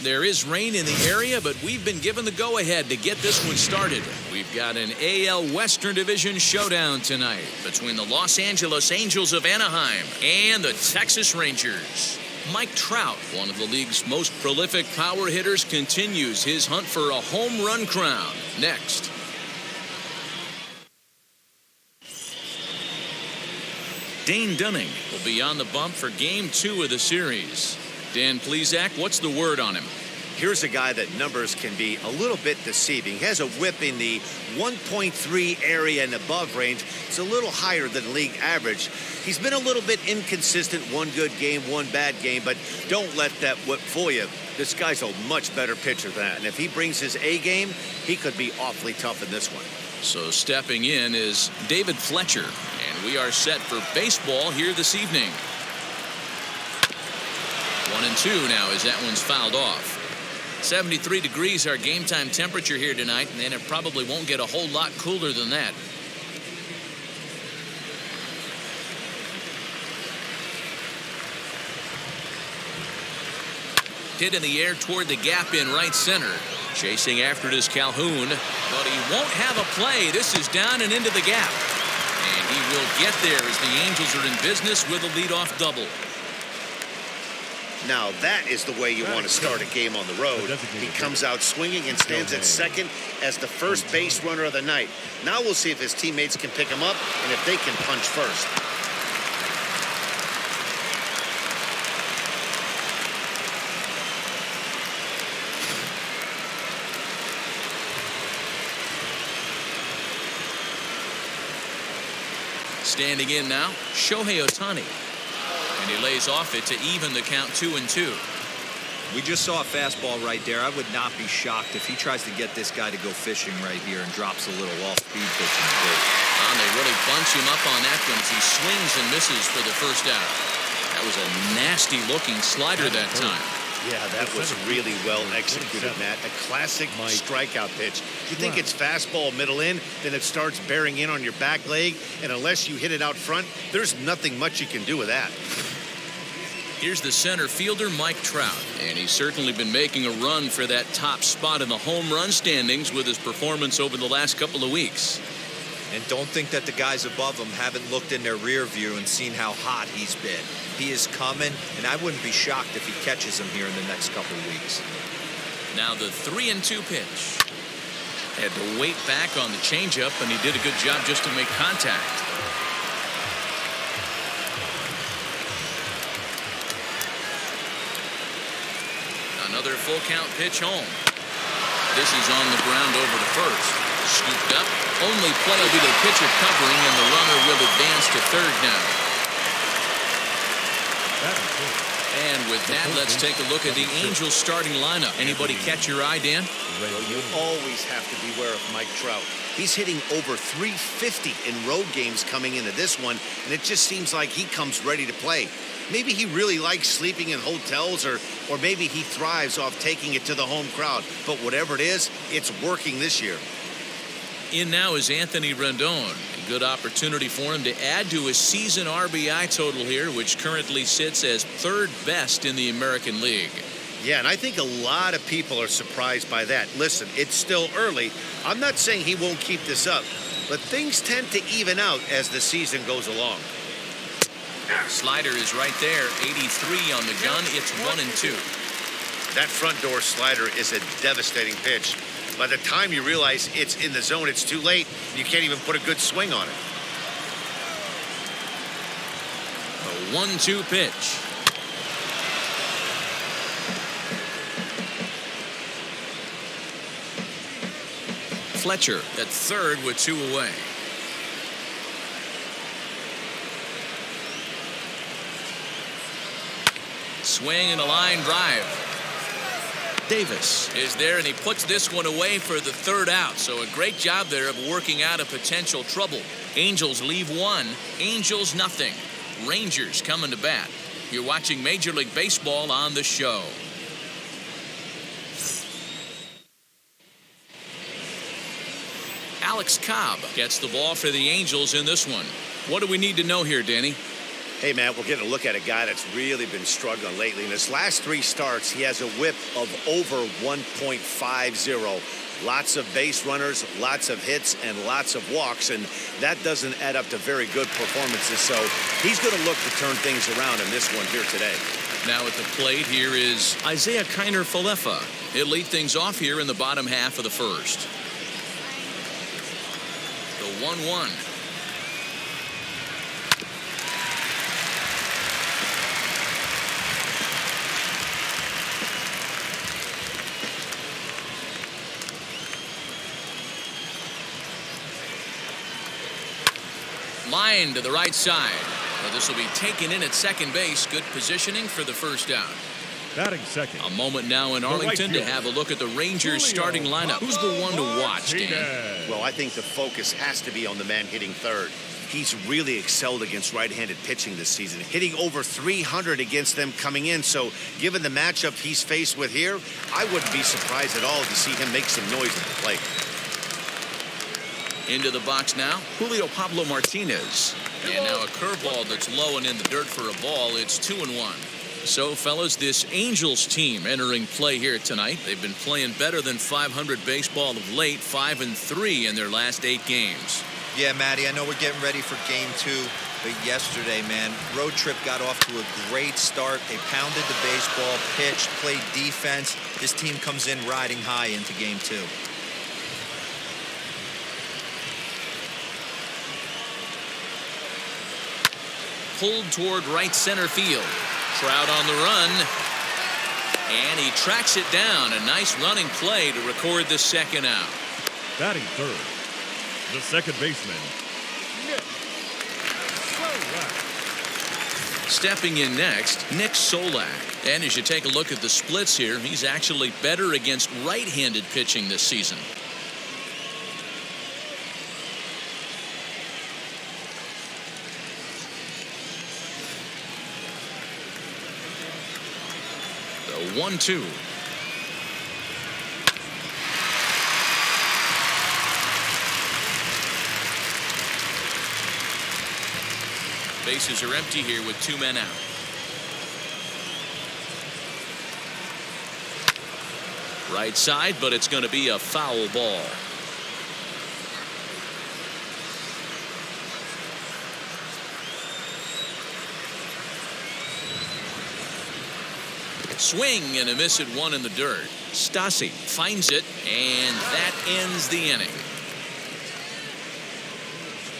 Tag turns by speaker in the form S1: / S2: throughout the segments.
S1: There is rain in the area, but we've been given the go-ahead to get this one started. We've got an AL Western Division showdown tonight between the Los Angeles Angels of Anaheim and the Texas Rangers. Mike Trout, one of the league's most prolific power hitters, continues his hunt for a home run crown. Next. Dane Dunning will be on the bump for Game 2 of the series. Dan Plesac, what's the word on him?
S2: Here's a guy that numbers can be a little bit deceiving. He has a whip in the 1.3 area and above range. It's a little higher than league average. He's been a little bit inconsistent. One good game, one bad game, but don't let that whip fool you. This guy's a much better pitcher than that. And if he brings his A game, he could be awfully tough in this one.
S1: So stepping in is David Fletcher, and we are set for baseball here this evening. 1-2 now as that one's fouled off. 73 degrees our game time temperature here tonight, and it probably won't get a whole lot cooler than that. Hit in the air toward the gap in right center. Chasing after it is Calhoun, but he won't have a play. This is down and into the gap. And he will get there as the Angels are in business with a leadoff double.
S2: Now that is the way you want to start a game on the road. He comes out swinging and stands at second as the first base runner of the night. Now we'll see if his teammates can pick him up and if they can punch first.
S1: Standing in now, Shohei Ohtani. And he lays off it to even the count 2-2.
S3: We just saw a fastball right there. I would not be shocked if he tries to get this guy to go fishing right here and drops a little off-speed pitch in the plate.
S1: And they really bunch him up on that one as he swings and misses for the first out. That was a nasty-looking slider that time.
S2: Yeah, that was really well executed, Matt. A classic strikeout pitch. You think it's fastball middle in, then it starts bearing in on your back leg, and unless you hit it out front, there's nothing much you can do with that.
S1: Here's the center fielder, Mike Trout, and he's certainly been making a run for that top spot in the home run standings with his performance over the last couple of weeks.
S3: And don't think that the guys above him haven't looked in their rear view and seen how hot he's been. He is coming, and I wouldn't be shocked if he catches him here in the next couple of weeks.
S1: Now the 3-2 pitch. Had to wait back on the changeup, and he did a good job just to make contact. Another full count pitch home. This is on the ground over to first. Scooped up. Only play will be the pitcher covering, and the runner will advance to third now. And with that, let's take a look at the Angels starting lineup. Anybody catch your eye, Dan?
S2: Well, you always have to beware of Mike Trout. He's hitting over 350 in road games coming into this one, and it just seems like he comes ready to play. Maybe he really likes sleeping in hotels, or maybe he thrives off taking it to the home crowd. But whatever it is, it's working this year.
S1: In now is Anthony Rendon. A good opportunity for him to add to his season RBI total here, which currently sits as third best in the American League.
S2: Yeah, and I think a lot of people are surprised by that. Listen, it's still early. I'm not saying he won't keep this up, but things tend to even out as the season goes along.
S1: Slider is right there, 83 on the gun. It's 1-2.
S2: That front door slider is a devastating pitch. By the time you realize it's in the zone, it's too late. You can't even put a good swing on it.
S1: A 1-2 pitch. Fletcher at third with 2 away. Swing and a line drive. Davis is there, and he puts this one away for the third out. So a great job there of working out a potential trouble. Angels leave 1, Angels nothing. Rangers coming to bat. You're watching Major League Baseball on the show. Alex Cobb gets the ball for the Angels in this one. What do we need to know here, Danny?
S2: Hey, man, we're getting a look at a guy that's really been struggling lately. In his last 3 starts, he has a whip of over 1.50. Lots of base runners, lots of hits, and lots of walks, and that doesn't add up to very good performances. So he's going to look to turn things around in this one here today.
S1: Now at the plate, here is Isaiah Kiner-Falefa. He'll lead things off here in the bottom half of the first. The 1-1. Line to the right side. Well, this will be taken in at second base. Good positioning for the first out.
S4: Batting second.
S1: A moment now in Arlington to have a look at the Rangers starting lineup. Who's the one to watch, Dan?
S2: Well, I think the focus has to be on the man hitting third. He's really excelled against right-handed pitching this season, hitting over 300 against them coming in. So given the matchup he's faced with here, I wouldn't be surprised at all to see him make some noise at the plate.
S1: Into the box now, Julio Pablo Martinez. And now a curveball that's low and in the dirt for a ball. It's 2-1. So, fellas, this Angels team entering play here tonight. They've been playing better than 500 baseball of late, 5-3 in their last 8 games.
S3: Yeah, Matty, I know we're getting ready for game 2, but yesterday, man, road trip got off to a great start. They pounded the baseball, pitched, played defense. This team comes in riding high into game 2.
S1: Pulled toward right center field. Trout on the run. And he tracks it down. A nice running play to record the second out.
S4: Batting third, the second baseman, Nick Solak.
S1: Stepping in next, Nick Solak. And as you take a look at the splits here, he's actually better against right-handed pitching this season. The 1-2. Bases are empty here with 2 men out. Right side, but it's going to be a foul ball. Swing and a miss at 1 in the dirt. Stassi finds it, and that ends the inning.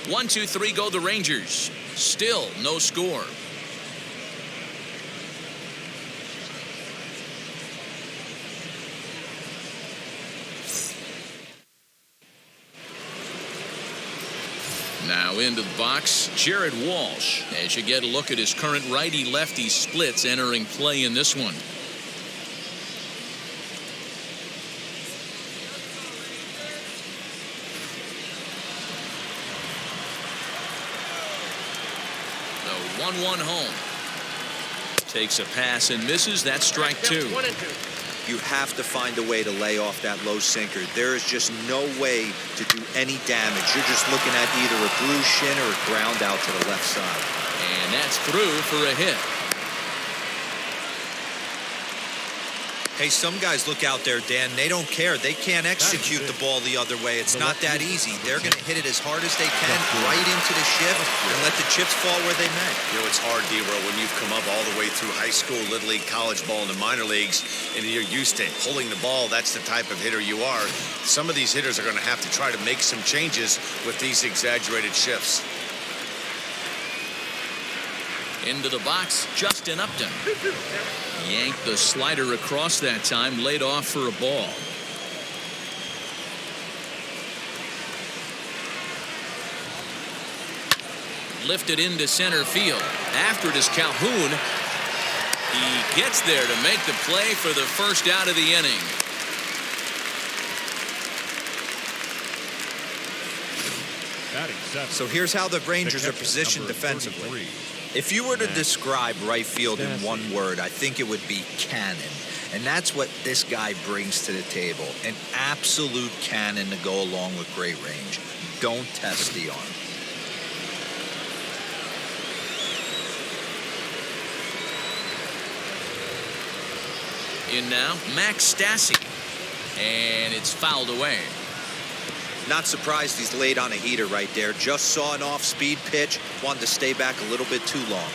S1: 1-2-3 go the Rangers. Still no score. Now into the box, Jared Walsh. As you get a look at his current righty-lefty splits entering play in this one. The 1-1 home. Takes a pass and misses. That's strike 2.
S3: You have to find a way to lay off that low sinker. There is just no way to do any damage. You're just looking at either a bruised shin or a ground out to the left side.
S1: And that's through for a hit.
S3: Hey, some guys look out there, Dan. They don't care. They can't execute the ball the other way. It's not that easy. They're going to hit it as hard as they can, right into the shift, and let the chips fall where they may.
S2: You know, it's hard, D-Row, when you've come up all the way through high school, Little League, college ball, and the minor leagues, and you're used to pulling the ball. That's the type of hitter you are. Some of these hitters are going to have to try to make some changes with these exaggerated shifts.
S1: Into the box, Justin Upton. Yanked the slider across that time, laid off for a ball. Lifted into center field. After it is Calhoun. He gets there to make the play for the first out of the inning.
S3: So here's how the Rangers are positioned defensively. If you were to describe right field in one word, I think it would be cannon. And that's what this guy brings to the table. An absolute cannon to go along with great range. Don't test the arm.
S1: In now, Max Stassi. And it's fouled away.
S3: Not surprised he's laid on a heater right there. Just saw an off-speed pitch. Wanted to stay back a little bit too long.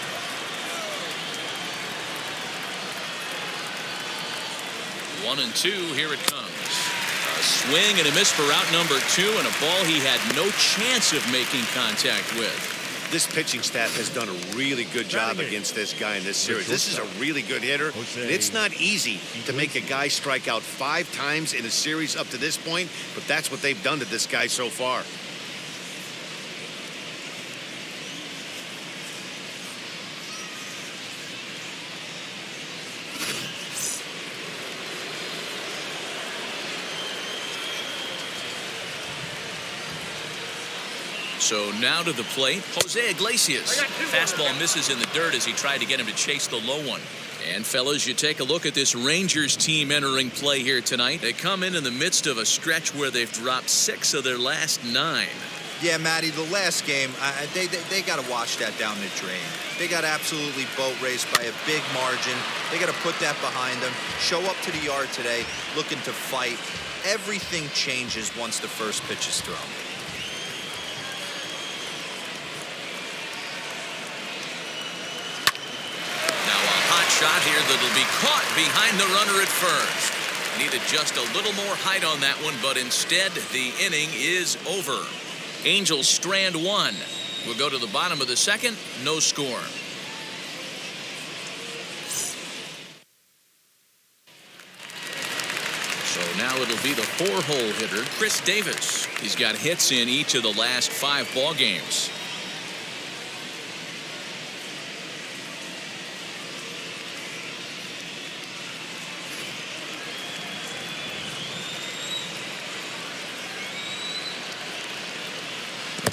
S1: One and two, here it comes. A swing and a miss for out number 2, and a ball he had no chance of making contact with.
S2: This pitching staff has done a really good job against this guy in this series. This is a really good hitter. And it's not easy to make a guy strike out 5 times in a series up to this point, but that's what they've done to this guy so far.
S1: So now to the plate, Jose Iglesias. Fastball misses in the dirt as he tried to get him to chase the low one. And fellas, you take a look at this Rangers team entering play here tonight. They come in the midst of a stretch where they've dropped 6 of their last 9.
S3: Yeah, Matty, the last game, they got to wash that down the drain. They got absolutely boat raced by a big margin. They got to put that behind them. Show up to the yard today looking to fight. Everything changes once the first pitch is thrown.
S1: Shot here that'll be caught behind the runner at first. Needed just a little more height on that one, but instead the inning is over. Angels strand 1. We'll go to the bottom of the second. No score. So now it'll be the 4-hole hitter, Chris Davis. He's got hits in each of the last 5 ball games.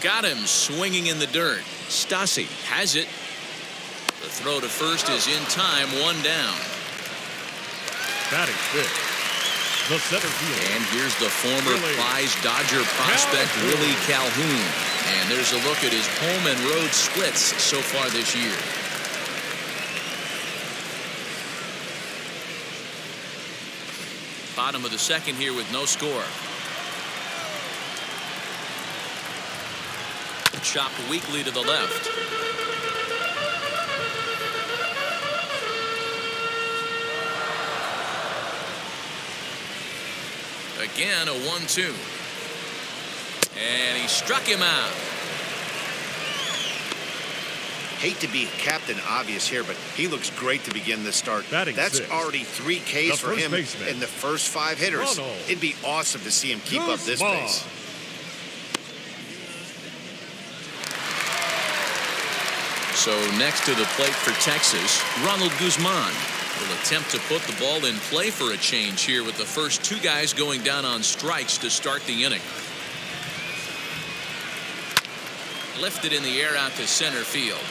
S1: Got him swinging in the dirt. Stassi has it. The throw to first is in time, 1 down.
S4: Batting fifth, the center fielder.
S1: And here's the former prize Dodger prospect, Willie Calhoun. And there's a look at his home and road splits so far this year. Bottom of the second here with no score. Chopped weakly to the left. Again, a 1-2. And he struck him out.
S2: Hate to be Captain Obvious here, but he looks great to begin this start.
S4: Batting
S2: That's
S4: six,
S2: already 3 Ks for him
S4: baseman,
S2: in the first 5 hitters.
S4: Ronald.
S2: It'd be awesome to see him keep up this pace.
S1: So next to the plate for Texas, Ronald Guzman will attempt to put the ball in play for a change here with the first 2 guys going down on strikes to start the inning. Lifted in the air out to center field.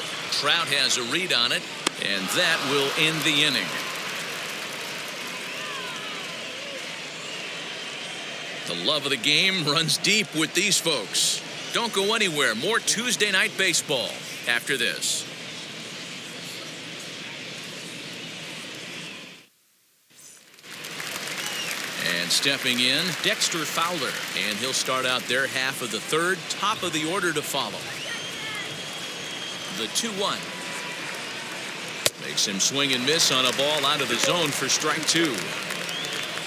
S1: Trout has a read on it, and that will end the inning. The love of the game runs deep with these folks. Don't go anywhere. More Tuesday Night Baseball after this. And stepping in, Dexter Fowler, and he'll start out their half of the third, top of the order to follow. The 2-1. Makes him swing and miss on a ball out of the zone for strike 2.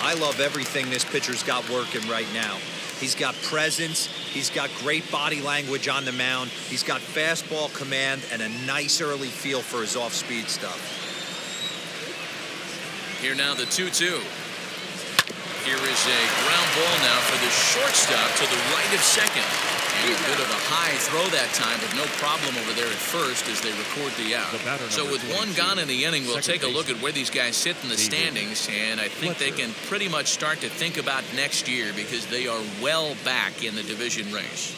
S3: I love everything this pitcher's got working right now. He's got presence. He's got great body language on the mound. He's got fastball command and a nice early feel for his off-speed stuff.
S1: Here now the 2-2. Here is a ground ball now for the shortstop to the right of second. And a bit of a high throw that time, but no problem over there at first as they record the out. So with 1 gone in the inning, we'll take a look at where these guys sit in the standings, and I think they can pretty much start to think about next year because they are well back in the division race.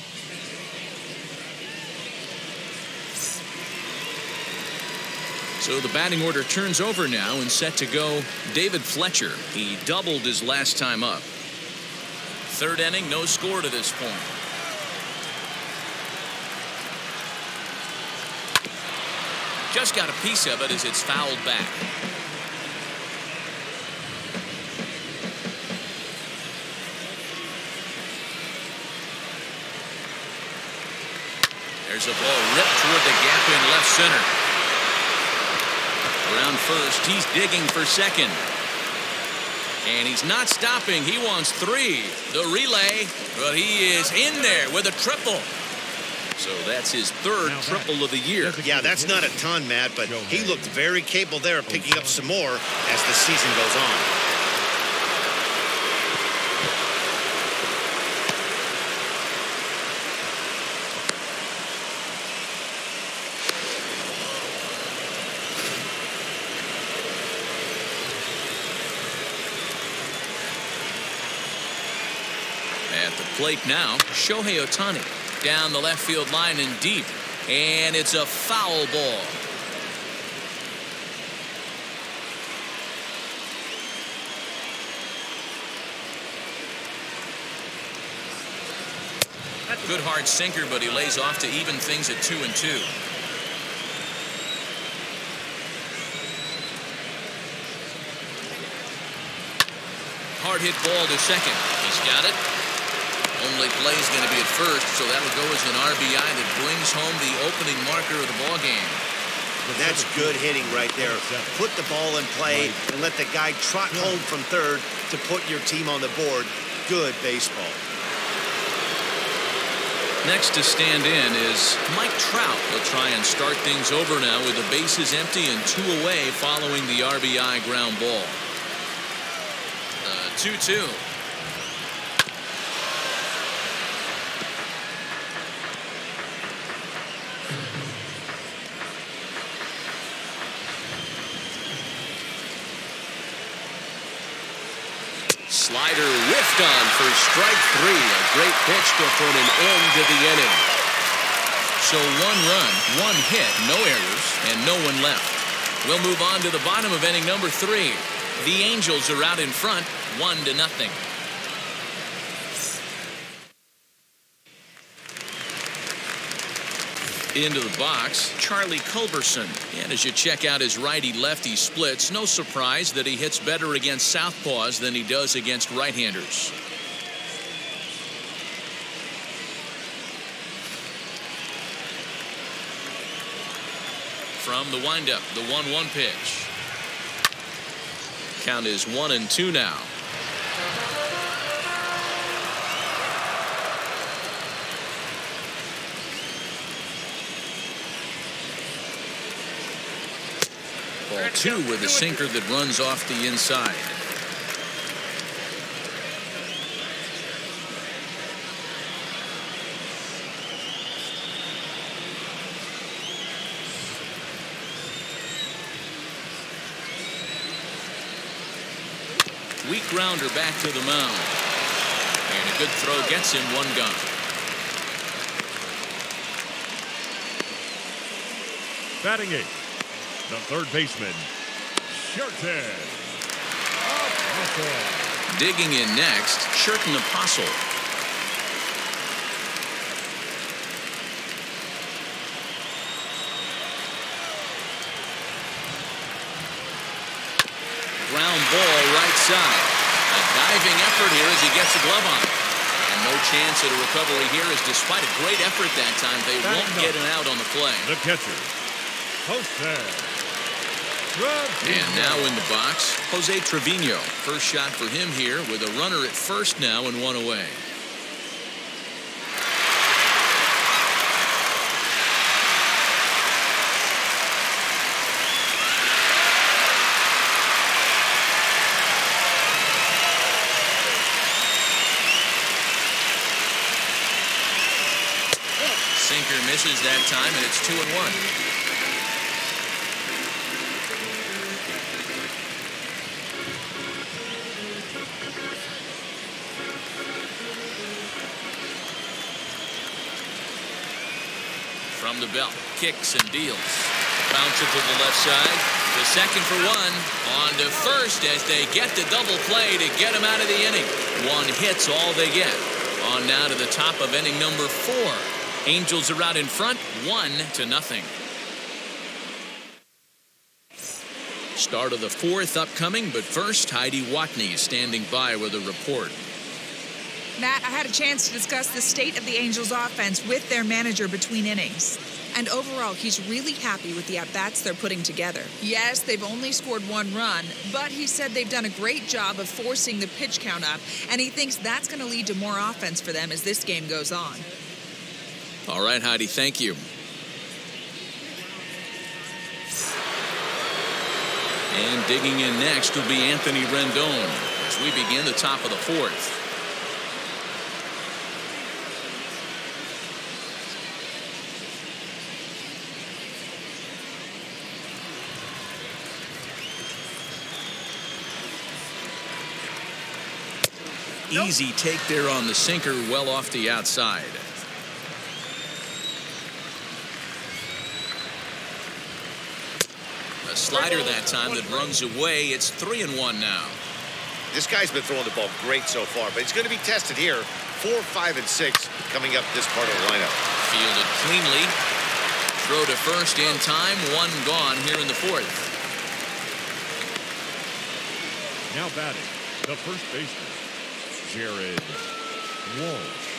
S1: So the batting order turns over now and set to go David Fletcher. He doubled his last time up. 3rd inning, no score to this point. Just got a piece of it as it's fouled back. There's a ball ripped toward the gap in left center. Around first, he's digging for second. And he's not stopping. He wants 3. The relay, but he is in there with a triple. So that's his 3rd triple of the year.
S2: Yeah, that's not a ton, Matt, but he looked very capable there of picking up some more as the season goes on.
S1: At the plate now, Shohei Ohtani. Down the left field line and deep. And it's a foul ball. Good hard sinker, but he lays off to even things at 2-2. Hard hit ball to second. He's got it. Only play is going to be at first, so that'll go as an RBI that brings home the opening marker of the ball game.
S2: That's good hitting right there. Put the ball in play and let the guy trot home from third to put your team on the board. Good baseball.
S1: Next to stand in is Mike Trout. He'll try and start things over now with the bases empty and 2 away following the RBI ground ball. 2-2. Slider whiffed on for strike 3. A great pitch to put an end to the inning. So 1 run, 1 hit, no errors, and no one left. We'll move on to the bottom of inning number 3. The Angels are out in front, 1-0. Into the box, Charlie Culberson. And as you check out his righty-lefty splits, no surprise that he hits better against southpaws than he does against right-handers. From the windup, the 1-1 pitch. Count is 1-2 now. Ball 2 with a sinker that runs off the inside. Weak grounder back to the mound. And a good throw gets him 1 gone.
S4: Batting 8th, the third baseman, Sherten Apostle.
S1: Digging in next, Sherten Apostle. Ground ball right side. A diving effort here as he gets the glove on. And no chance at a recovery here, as despite a great effort that time, they won't get an out on the play.
S4: The catcher, Jose.
S1: And now in the box, Jose Trevino. First shot for him here with a runner at first now and 1 away. Sinker misses that time, and it's 2-1. From the belt, kicks and deals. Bounce it to the left side. The second for 1. On to first as they get the double play to get him out of the inning. 1 hit's all they get. On now to the top of inning number 4. Angels are out in front, 1-0. Start of the 4th upcoming, but first, Heidi Watney standing by with a report.
S5: Matt, I had a chance to discuss the state of the Angels' offense with their manager between innings. And overall, he's really happy with the at-bats they're putting together. Yes, they've only scored 1 run, but he said they've done a great job of forcing the pitch count up, and he thinks that's going to lead to more offense for them as this game goes on.
S1: All right, Heidi, thank you. And digging in next will be Anthony Rendon as we begin the top of the 4th. Easy take there on the sinker, well off the outside. A slider that time that runs away. It's 3-1 now.
S2: This guy's been throwing the ball great so far, but he's going to be tested here. 4, 5, and 6 coming up this part of the lineup.
S1: Fielded cleanly. Throw to first in time. 1 gone here in the 4th.
S4: Now batting, the first baseman, Jared Walsh.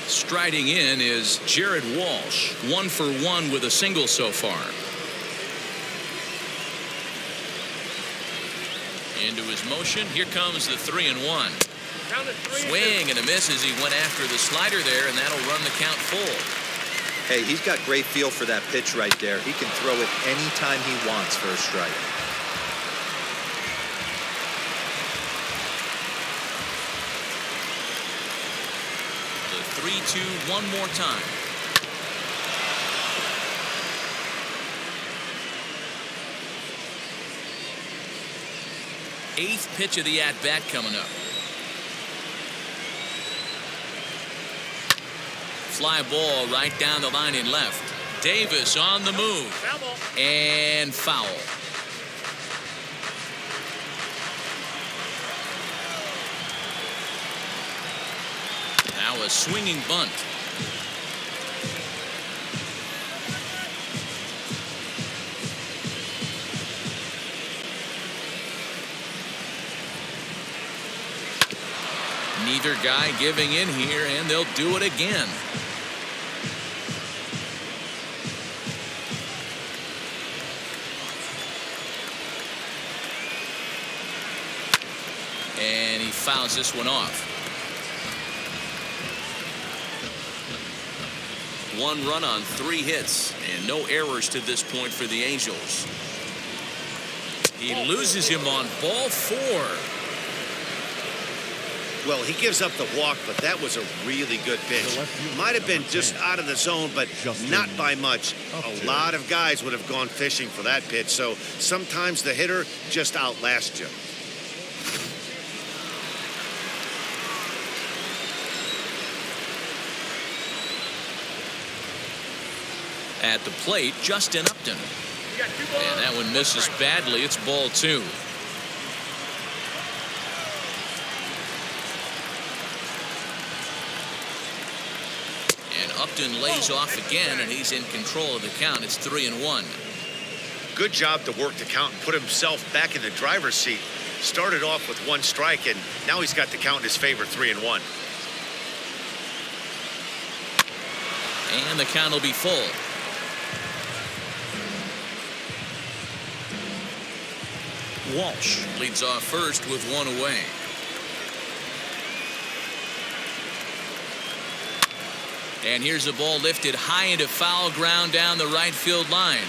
S1: Striding in is Jared Walsh. 1 for 1 with a single so far. Into his motion. Here comes the 3-1. Swing and a miss as he went after the slider there, and that'll run the count full.
S3: Hey, he's got great feel for that pitch right there. He can throw it anytime he wants for a strike.
S1: The 3-2 one more time. Eighth pitch of the at-bat coming up. Fly ball right down the line in left. Davis on the move. And foul. Now a swinging bunt. Neither guy giving in here, and they'll do it again. And he fouls this one off. 1 run on 3 hits, and no errors to this point for the Angels. He loses him on ball 4.
S2: Well, he gives up the walk, but that was a really good pitch. Might have been just out of the zone, but not by much. A lot of guys would have gone fishing for that pitch, so sometimes the hitter just outlasts you.
S1: At the plate, Justin Upton. And that one misses badly. It's ball 2. And Upton lays off again, and he's in control of the count. It's 3-1.
S2: Good job to work the count and put himself back in the driver's seat. Started off with 1 strike, and now he's got the count in his favor, 3-1.
S1: And the count will be full. Walsh leads off first with 1 away. And here's a ball lifted high into foul ground down the right field line.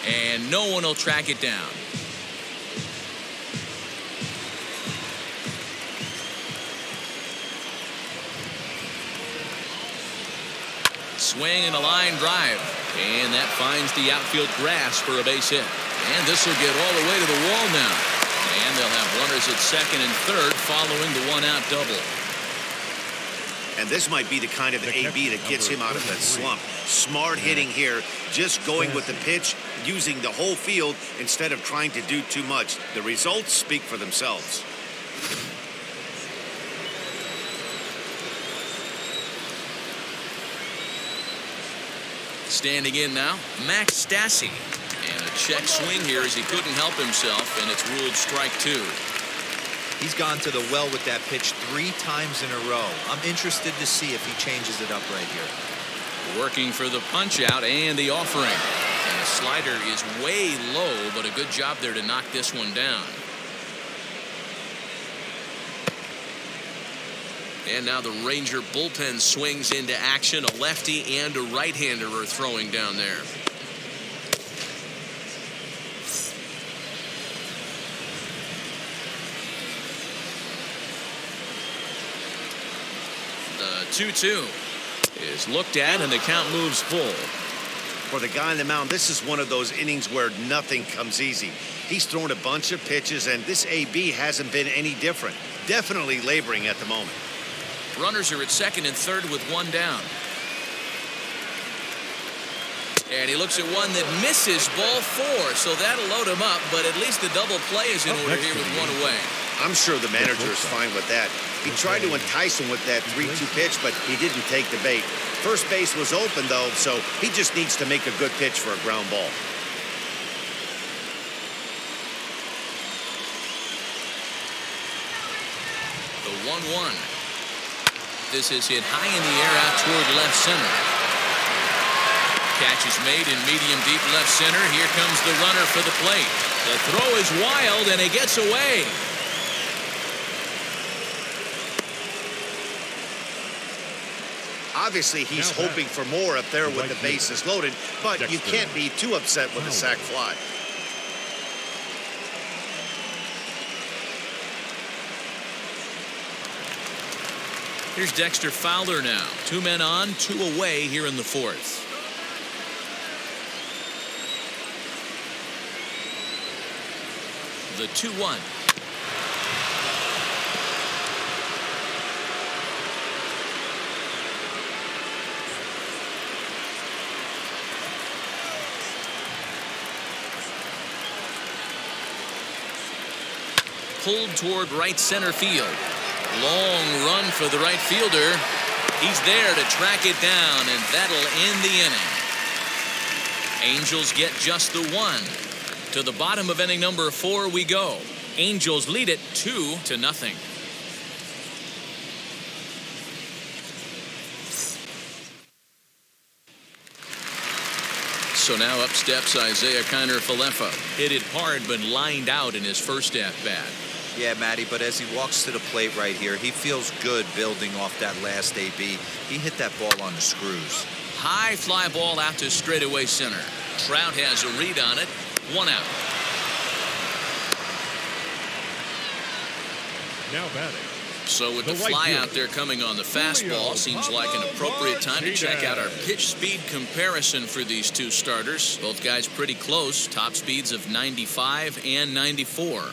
S1: And no one will track it down. Swing and a line drive. And that finds the outfield grass for a base hit. And this will get all the way to the wall now. And they'll have runners at second and third following the 1-out double.
S2: And this might be the kind of AB that gets him out of that slump. Smart hitting here, just going with the pitch, using the whole field instead of trying to do too much. The results speak for themselves.
S1: Standing in now, Max Stassi. And a check swing here as he couldn't help himself, and it's ruled strike 2.
S3: He's gone to the well with that pitch 3 times in a row. I'm interested to see if he changes it up right here.
S1: Working for the punch out and the offering. And the slider is way low, but a good job there to knock this one down. And now the Ranger bullpen swings into action. A lefty and a right-hander are throwing down there. The 2-2 is looked at, and the count moves full.
S2: For the guy on the mound, this is one of those innings where nothing comes easy. He's thrown a bunch of pitches, and this AB hasn't been any different. Definitely laboring at the moment.
S1: Runners are at second and third with one down. And he looks at one that misses ball 4, so that'll load him up, but at least the double play is in order here with one away.
S2: I'm sure the manager is fine with that. He tried to entice him with that 3-2 pitch, but he didn't take the bait. First base was open, though, so he just needs to make a good pitch for a ground ball.
S1: The 1-1. This is hit high in the air out toward left center. Catch is made in medium deep left center. Here comes the runner for the plate. The throw is wild, and it gets away.
S2: Obviously, he's hoping for more up there with the bases loaded, but you can't be too upset with a sac fly.
S1: Here's Dexter Fowler now. 2 men on, 2 away here in the 4th. The 2-1. Pulled toward right center field. Long run for the right fielder. He's there to track it down, and that'll end the inning. Angels get just the 1. To the bottom of inning number 4 we go. Angels lead it 2-0. So now up steps Isaiah Kiner-Falefa. Hit it hard, but lined out in his first at-bat.
S3: Yeah, Matty, but as he walks to the plate right here, he feels good building off that last AB. He hit that ball on the screws.
S1: High fly ball out to straightaway center. Trout has a read on it. 1 out.
S4: Now batting.
S1: So with the fly out there coming on the fastball, seems like an appropriate time to check out our pitch speed comparison for these two starters. Both guys pretty close. Top speeds of 95 and 94.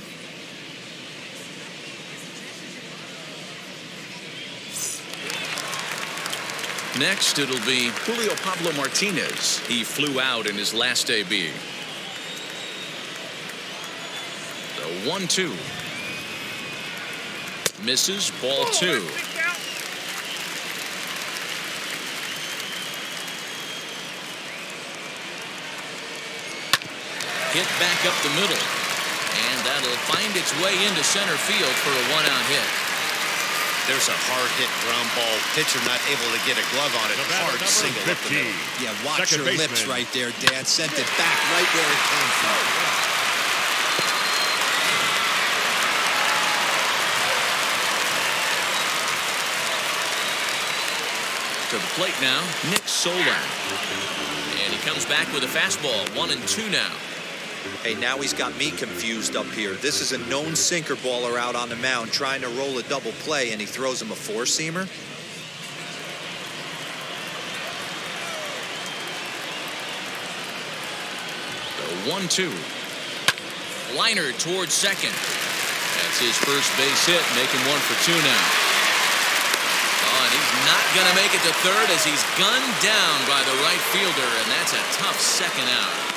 S1: Next, it'll be Julio Pablo Martinez. He flew out in his last AB. The 1-2. Misses, ball 2. Hit back up the middle. And that'll find its way into center field for a 1-out hit.
S2: There's a hard-hit ground ball. Pitcher not able to get a glove on it. Hard single up the middle.
S3: Yeah, watch your lips right there, Dad. Sent it back right where it came from.
S1: To the plate now, Nick Solak. And he comes back with a fastball. 1-2 now.
S3: Hey, now he's got me confused up here. This is a known sinker baller out on the mound trying to roll a double play, and he throws him a 4-seamer.
S1: The 1-2. Liner towards second. That's his first base hit, making 1 for 2 now. Oh, and he's not going to make it to third as he's gunned down by the right fielder, and that's a tough second out.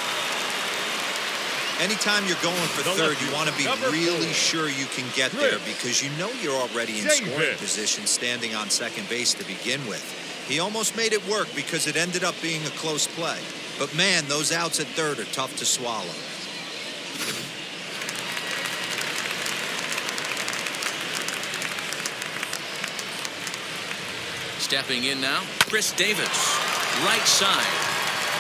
S3: Anytime you're going for third, you want to be really sure you can get there because you know you're already in scoring position standing on second base to begin with. He almost made it work because it ended up being a close play. But man, those outs at third are tough to swallow.
S1: Stepping in now, Chris Davis. Right side.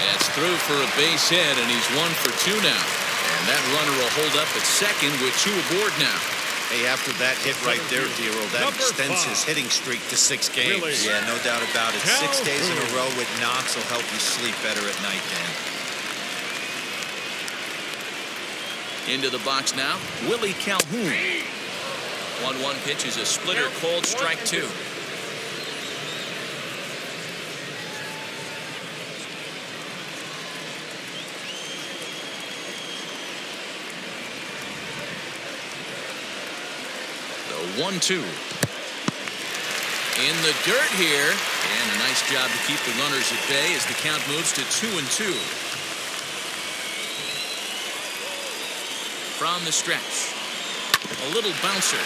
S1: That's through for a base hit, and he's 1 for 2 now. And that runner will hold up at second with 2 aboard now.
S2: Hey, after that hit right there, Dero, that extends his hitting streak to 6 games.
S4: Really?
S3: Yeah, no doubt about it. 6 days in a
S4: Calhoun.
S3: row with knocks will help you sleep better at night, Dan.
S1: Into the box now, Willie Calhoun. 1-1 pitch is a splitter, called strike 2. The 1-2. In the dirt here, and a nice job to keep the runners at bay as the count moves to 2-2. From the stretch, a little bouncer.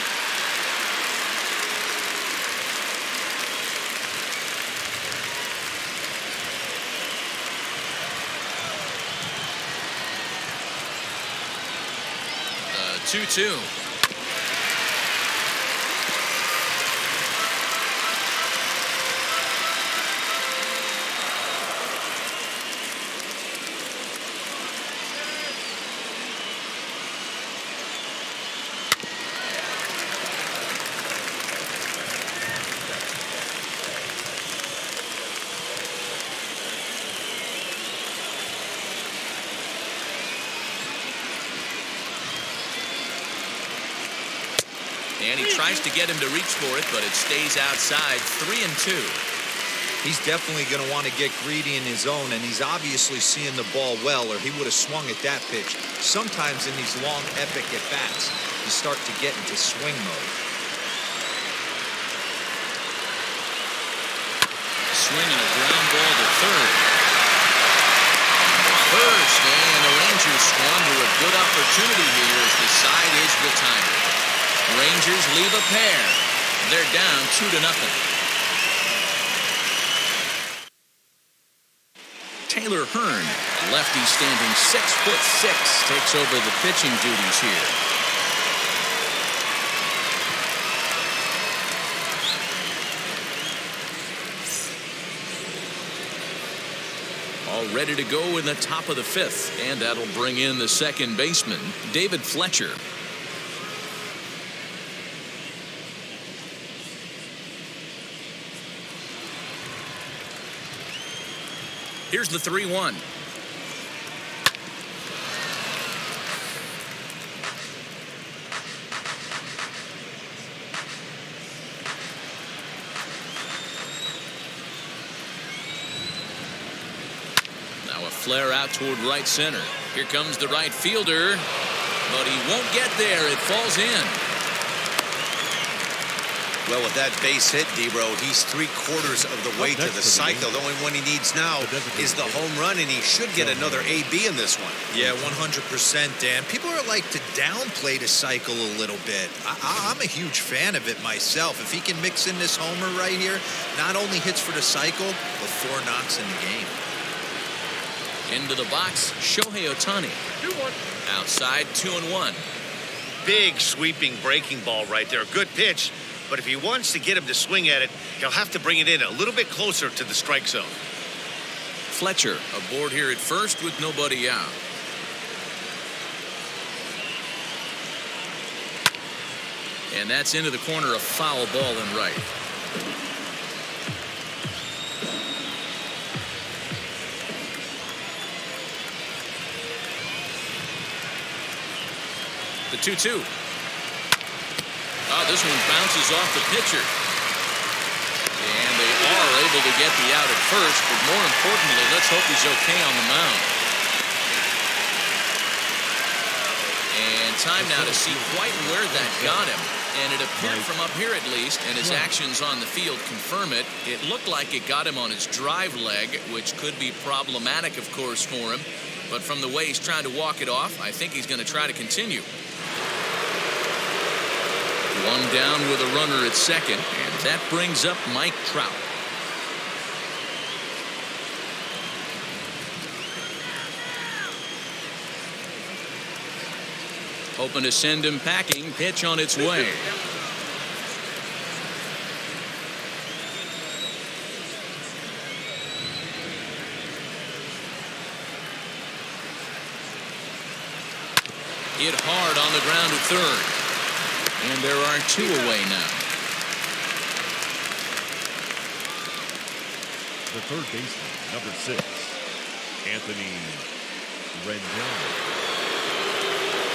S1: The 2-2. And he tries to get him to reach for it, but it stays outside. 3-2.
S3: He's definitely going to want to get greedy in his own, and he's obviously seeing the ball well, or he would have swung at that pitch. Sometimes in these long, epic at-bats, you start to get into swing mode.
S1: Swinging a ground ball to third. First, and the Rangers squander a good opportunity here as the side is retired. Rangers leave a pair. They're down 2-0. Taylor Hearn, lefty standing 6'6", takes over the pitching duties here. All ready to go in the top of the 5th, and that'll bring in the second baseman, David Fletcher. Here's the 3-1. Now a flare out toward right center. Here comes the right fielder, but he won't get there. It falls in.
S2: Well, with that base hit, Dero, he's 3/4 of the way to the cycle. The only one he needs now is the home run, and he should get another AB in this one.
S3: Yeah, 100%, Dan. People are like to downplay the cycle a little bit. I'm a huge fan of it myself. If he can mix in this homer right here, not only hits for the cycle, but 4 knocks in the game.
S1: Into the box, Shohei Ohtani. Outside, 2-1.
S2: Big sweeping breaking ball right there. Good pitch. But if he wants to get him to swing at it, he'll have to bring it in a little bit closer to the strike zone.
S1: Fletcher aboard here at first with nobody out. And that's into the corner, a foul ball and right. The 2-2. Oh, this one bounces off the pitcher. And they are able to get the out at first, but more importantly, let's hope he's okay on the mound. And time now to see quite where that got him. And it appeared from up here at least, and his actions on the field confirm it. It looked like it got him on his drive leg, which could be problematic, of course, for him. But from the way he's trying to walk it off, I think he's going to try to continue. One down with a runner at second, and that brings up Mike Trout. Hoping to send him packing. Pitch on its way. Hit hard on the ground at third. And there are 2 away now.
S4: The third baseman, number 6, Anthony Rendon.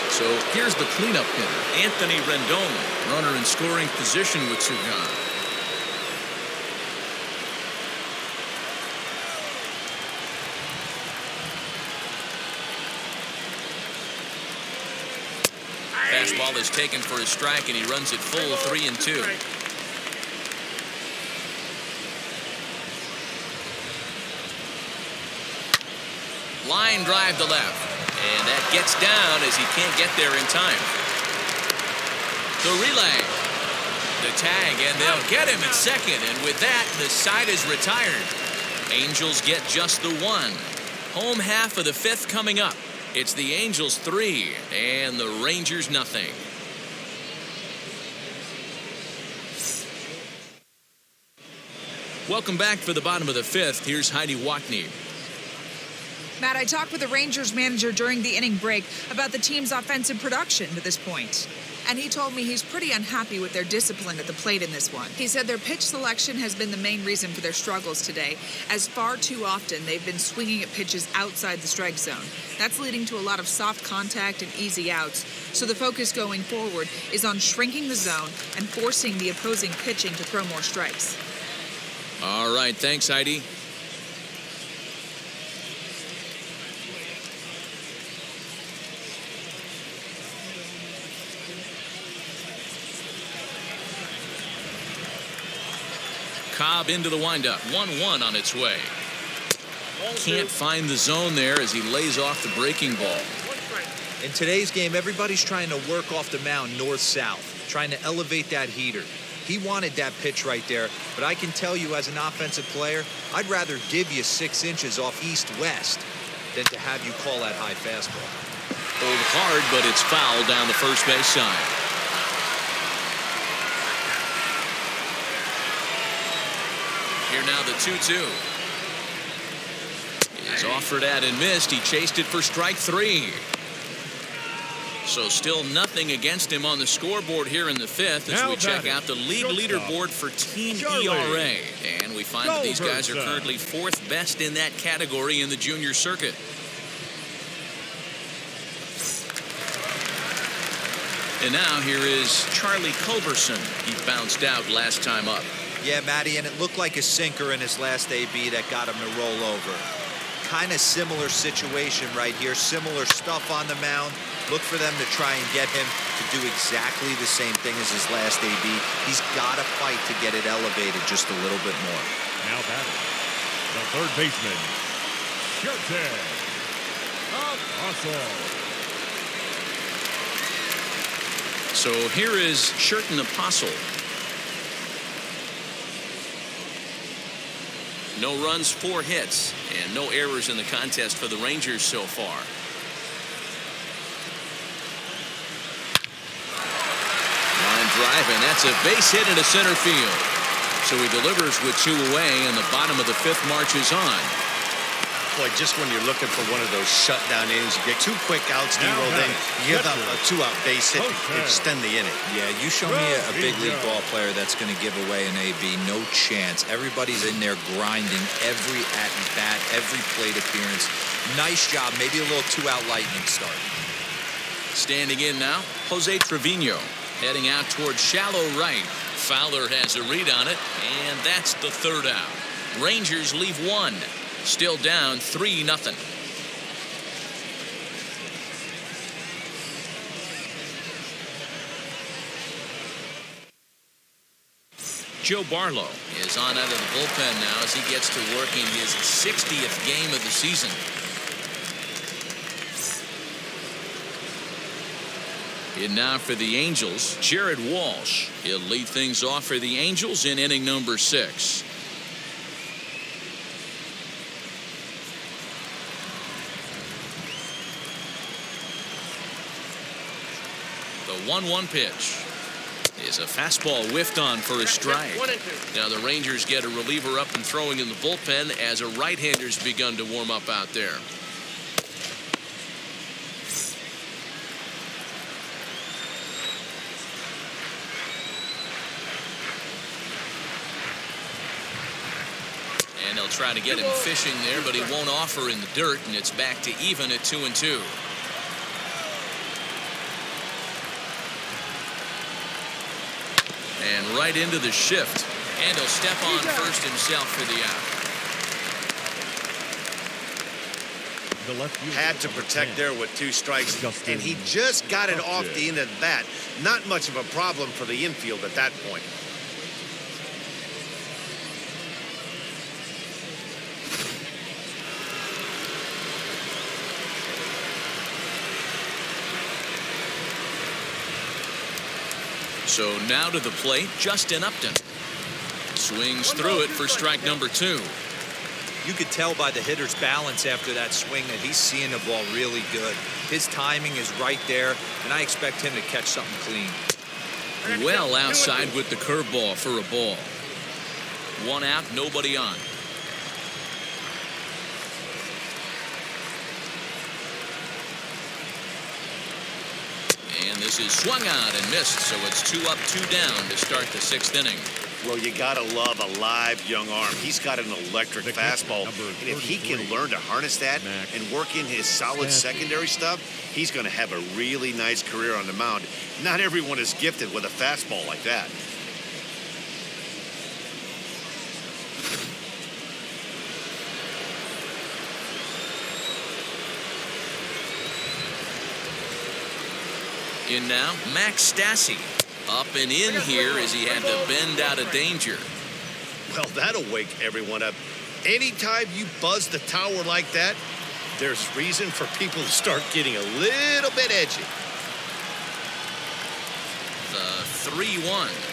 S1: So here's the cleanup hitter, Anthony Rendon, runner in scoring position with 2 gone. Fastball is taken for a strike, and he runs it full 3-2. Line drive to left, and that gets down as he can't get there in time. The relay, the tag, and they'll get him at second, and with that, the side is retired. Angels get just the 1. Home half of the 5th coming up. It's the Angels 3 and the Rangers nothing. Welcome back for the bottom of the 5th. Here's Heidi Watney.
S5: Matt, I talked with the Rangers manager during the inning break about the team's offensive production to this point. And he told me he's pretty unhappy with their discipline at the plate in this one. He said their pitch selection has been the main reason for their struggles today, as far too often they've been swinging at pitches outside the strike zone. That's leading to a lot of soft contact and easy outs. So the focus going forward is on shrinking the zone and forcing the opposing pitching to throw more strikes.
S1: All right, thanks, Heidi. Cobb into the windup. 1-1 on its way. Can't find the zone there as he lays off the breaking ball.
S3: In today's game, everybody's trying to work off the mound north-south, trying to elevate that heater. He wanted that pitch right there, but I can tell you as an offensive player, I'd rather give you 6 inches off east-west than to have you call that high fastball.
S1: Pulled hard, but it's foul down the first base side. Here now the 2-2. He's offered at and missed. He chased it for strike 3. So still nothing against him on the scoreboard here in the 5th as we check out the league leaderboard for team ERA. And we find that these guys are currently 4th best in that category in the junior circuit. And now here is Charlie Culberson. He bounced out last time up.
S3: Yeah, Matty, and it looked like a sinker in his last AB that got him to roll over. Kind of similar situation right here. Similar stuff on the mound. Look for them to try and get him to do exactly the same thing as his last AB. He's got to fight to get it elevated just a little bit more.
S4: Now batting, the third baseman, Realtek.
S1: So here is Sherton Apostle. No runs, 4 hits, and no errors in the contest for the Rangers so far. Line drive, and that's a base hit into center field. So he delivers with 2 away, and the bottom of the 5th marches on.
S2: Boy, just when you're looking for one of those shutdown innings, you get 2 quick outs, D-rolled in, you give up a 2-out base hit to extend the inning.
S3: Yeah, you show me a big league ball player that's going to give away an AB, no chance. Everybody's in there grinding every at-bat, every plate appearance. Nice job, maybe a little 2-out lightning start.
S1: Standing in now, Jose Trevino, heading out towards shallow right. Fowler has a read on it, and that's the 3rd out. Rangers leave 1. Still down 3-0. Joe Barlow is on out of the bullpen now as he gets to work in his 60th game of the season. And now for the Angels, Jared Walsh. He'll lead things off for the Angels in inning number 6. The 1-1 pitch is a fastball whiffed on for a strike. Now the Rangers get a reliever up and throwing in the bullpen as a right-hander's begun to warm up out there. And they'll try to get him fishing there, but he won't offer in the dirt, and it's back to even at 2-2. And right into the shift. And he'll step on first himself for the out.
S4: The left fielder,
S2: Had to protect there with 2 strikes, and he just got it off the end of the bat. Not much of a problem for the infield at that point.
S1: So now to the plate, Justin Upton. Swings through it for strike number 2.
S3: You could tell by the hitter's balance after that swing that he's seeing the ball really good. His timing is right there, and I expect him to catch something clean.
S1: Well outside with the curveball for a ball. 1 out, nobody on. And this is swung on and missed, so it's 2 up, 2 down to start the 6th inning.
S2: Well, you got to love a live young arm. He's got an electric fastball, and if he can learn to harness that and work in his solid secondary stuff, he's going to have a really nice career on the mound. Not everyone is gifted with a fastball like that.
S1: In now, Max Stassi. Up and in here as he had to bend out of danger.
S2: Well, that'll wake everyone up. Anytime you buzz the tower like that, there's reason for people to start getting a little bit edgy.
S1: The 3-1.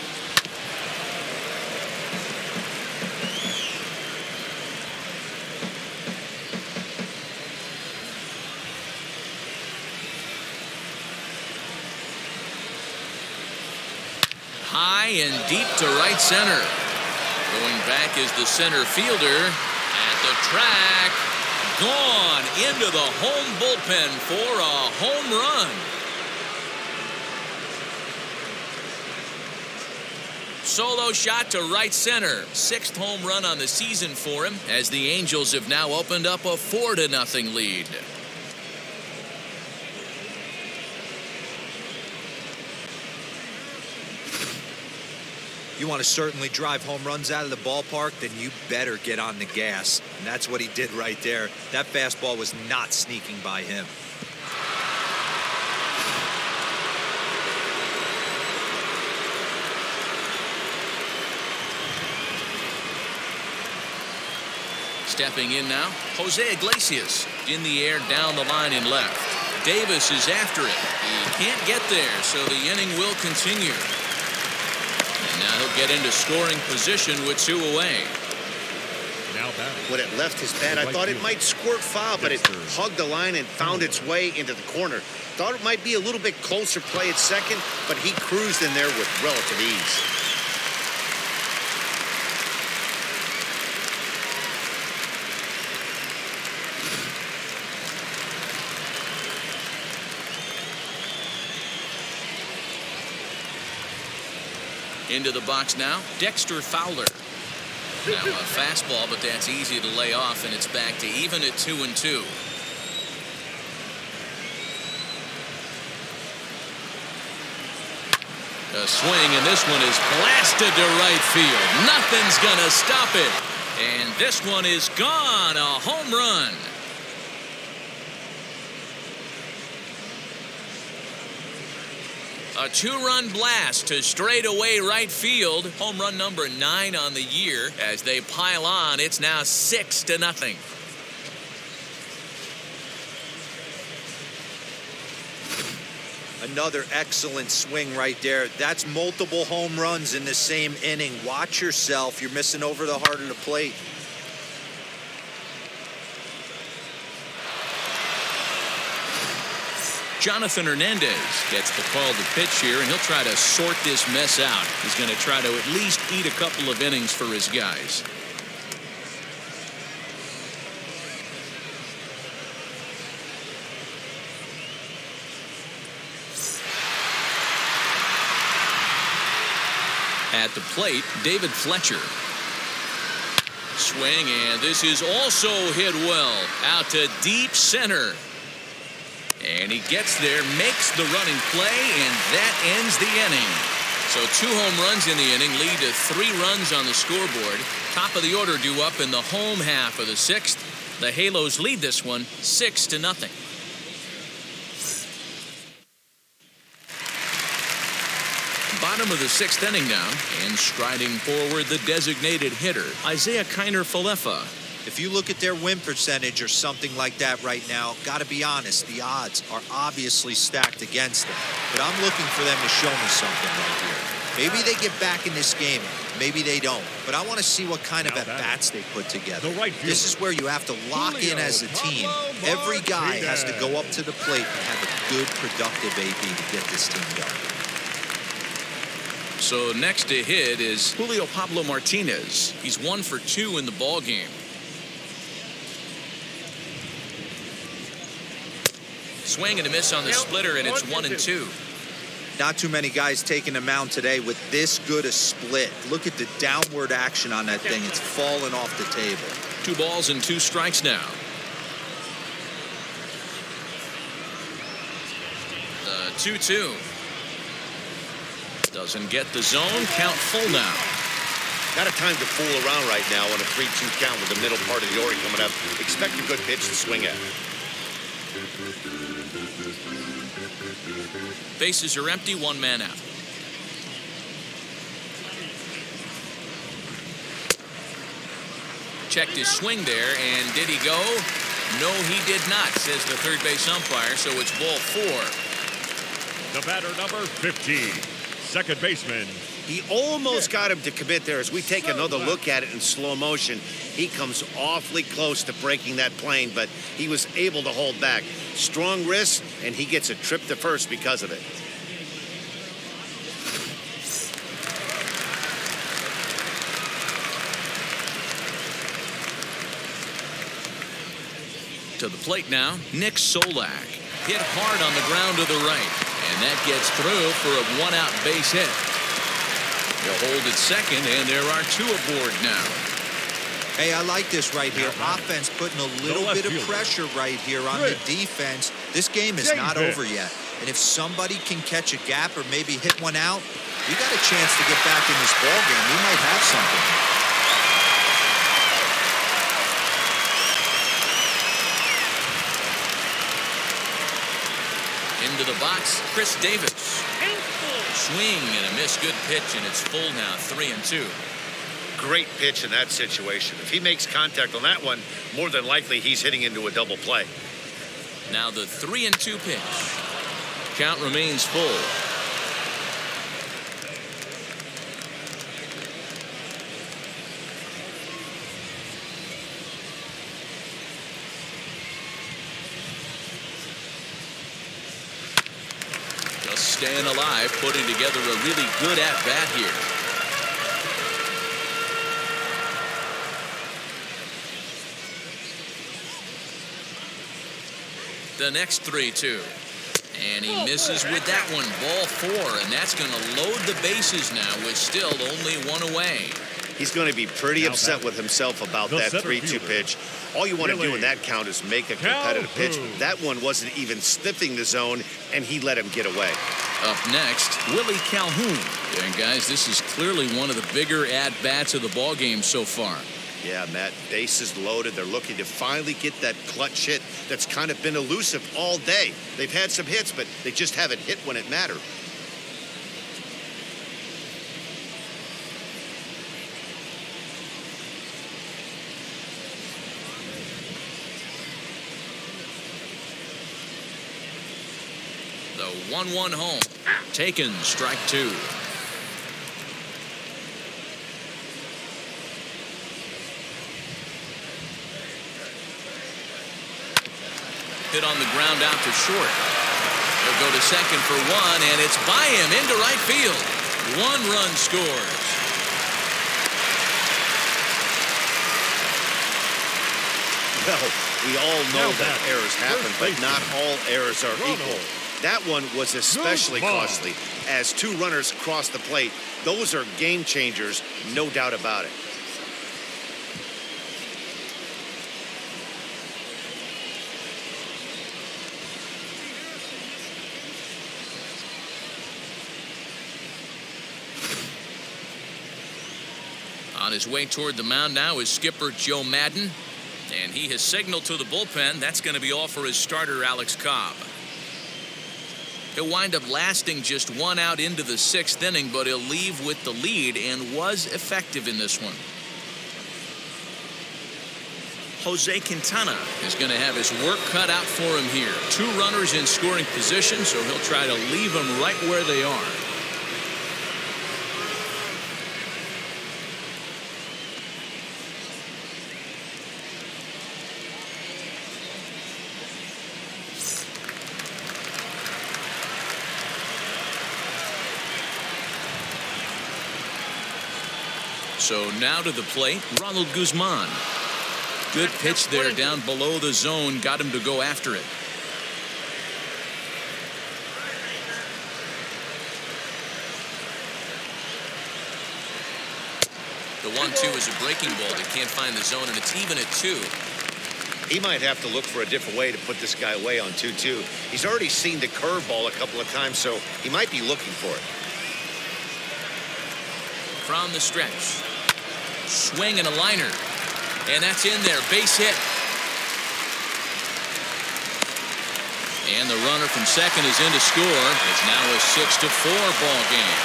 S1: High and deep to right center. Going back is the center fielder at the track. Gone into the home bullpen for a home run. Solo shot to right center. 6th home run on the season for him as the Angels have now opened up a 4-0 lead.
S3: You want to certainly drive home runs out of the ballpark, then you better get on the gas. And that's what he did right there. That fastball was not sneaking by him.
S1: Stepping in now, Jose Iglesias in the air down the line in left. Davis is after it. He can't get there, so the inning will continue. And now he'll get into scoring position with 2 away.
S4: Now batting.
S2: When it left his bat, I thought it might squirt foul, but it hugged the line and found its way into the corner. Thought it might be a little bit closer play at second, but he cruised in there with relative ease.
S1: Into the box now, Dexter Fowler. Now a fastball, but that's easy to lay off, and it's back to even at 2-2. A swing, and this one is blasted to right field. Nothing's gonna stop it. And this one is gone, a home run. A 2-run blast to straightaway right field. Home run number 9 on the year. As they pile on, it's now 6-0.
S3: Another excellent swing right there. That's multiple home runs in the same inning. Watch yourself. You're missing over the heart of the plate.
S1: Jonathan Hernandez gets the call to pitch here, and he'll try to sort this mess out. He's going to try to at least eat a couple of innings for his guys. At the plate, David Fletcher. Swing, and this is also hit well. Out to deep center. And he gets there, makes the running play, and that ends the inning. So 2 home runs in the inning lead to 3 runs on the scoreboard. Top of the order due up in the home half of the 6th. The Halos lead this one 6-0. Bottom of the 6th inning now, and striding forward the designated hitter, Isaiah Kiner-Falefa.
S3: If you look at their win percentage or something like that right now, got to be honest, the odds are obviously stacked against them. But I'm looking for them to show me something right here. Maybe they get back in this game. Maybe they don't. But I want to see what kind of at-bats they put together. This is where you have to lock in as a team. Every guy has to go up to the plate and have a good, productive AB to get this team going.
S1: So next to hit is Julio Pablo Martinez. He's 1 for 2 in the ball game. Swing and a miss on the splitter, and it's 1-2.
S3: Not too many guys taking the mound today with this good a split. Look at the downward action on that thing. It's falling off the table.
S1: 2 balls and 2 strikes now. The 2-2. Doesn't get the zone. Count full now.
S2: Not a time to fool around right now on a 3-2 count with the middle part of the order coming up. Expect a good pitch to swing at.
S1: Bases are empty, 1 man out. Checked his swing there, and did he go? No, he did not, says the third base umpire, so it's ball 4.
S4: The batter, number 15, second baseman.
S2: He almost got him to commit there. As we take another look at it in slow motion, he comes awfully close to breaking that plane, but he was able to hold back. Strong wrist, and he gets a trip to first because of it.
S1: To the plate now, Nick Solak. Hit hard on the ground to the right, and that gets through for a 1-out base hit. He'll hold at second, and there are 2 aboard now.
S3: Hey, I like this right here. Offense putting a little bit of pressure right here on the defense. This game is not over yet. And if somebody can catch a gap or maybe hit one out, we got a chance to get back in this ball game. We might have something.
S1: Into the box, Chris Davis. Swing and a miss. Good pitch, and it's full now, 3-2.
S2: Great pitch in that situation. If he makes contact on that one, more than likely he's hitting into a double play.
S1: Now the 3-2 pitch. Count remains full. Staying alive, putting together a really good at-bat here. The next 3-2. And he misses with that one. Ball 4, and that's going to load the bases now with still only 1 away.
S2: He's going to be pretty upset with himself about that 3-2 pitch. All you want to do in that count is make a competitive pitch. That one wasn't even sniffing the zone, and he let him get away.
S1: Up next, Willie Calhoun. And guys, this is clearly one of the bigger at-bats of the ballgame so far.
S2: Yeah, Matt, bases loaded. They're looking to finally get that clutch hit that's kind of been elusive all day. They've had some hits, but they just haven't hit when it mattered.
S1: The 1-1 home. Taken, strike 2. Hit on the ground out to short. He'll go to second for 1, and it's by him into right field. 1 run scores.
S2: Well, we all know that errors happen, but not all errors are equal. That one was especially costly. As 2 runners cross the plate, those are game changers, no doubt about it.
S1: On his way toward the mound now is skipper Joe Madden. And he has signaled to the bullpen that's going to be all for his starter, Alex Cobb. He'll wind up lasting just 1 out into the 6th inning, but he'll leave with the lead and was effective in this one. Jose Quintana is going to have his work cut out for him here. 2 runners in scoring position, so he'll try to leave them right where they are. So now to the plate, Ronald Guzman. Good pitch there down below the zone. Got him to go after it. The 1-2 is a breaking ball. They can't find the zone, and it's even at 2.
S2: He might have to look for a different way to put this guy away on 2-2. He's already seen the curveball a couple of times, so he might be looking for it.
S1: From the stretch. Swing and a liner. And that's in there. Base hit. And the runner from second is in to score. It's now a 6-4 ball game.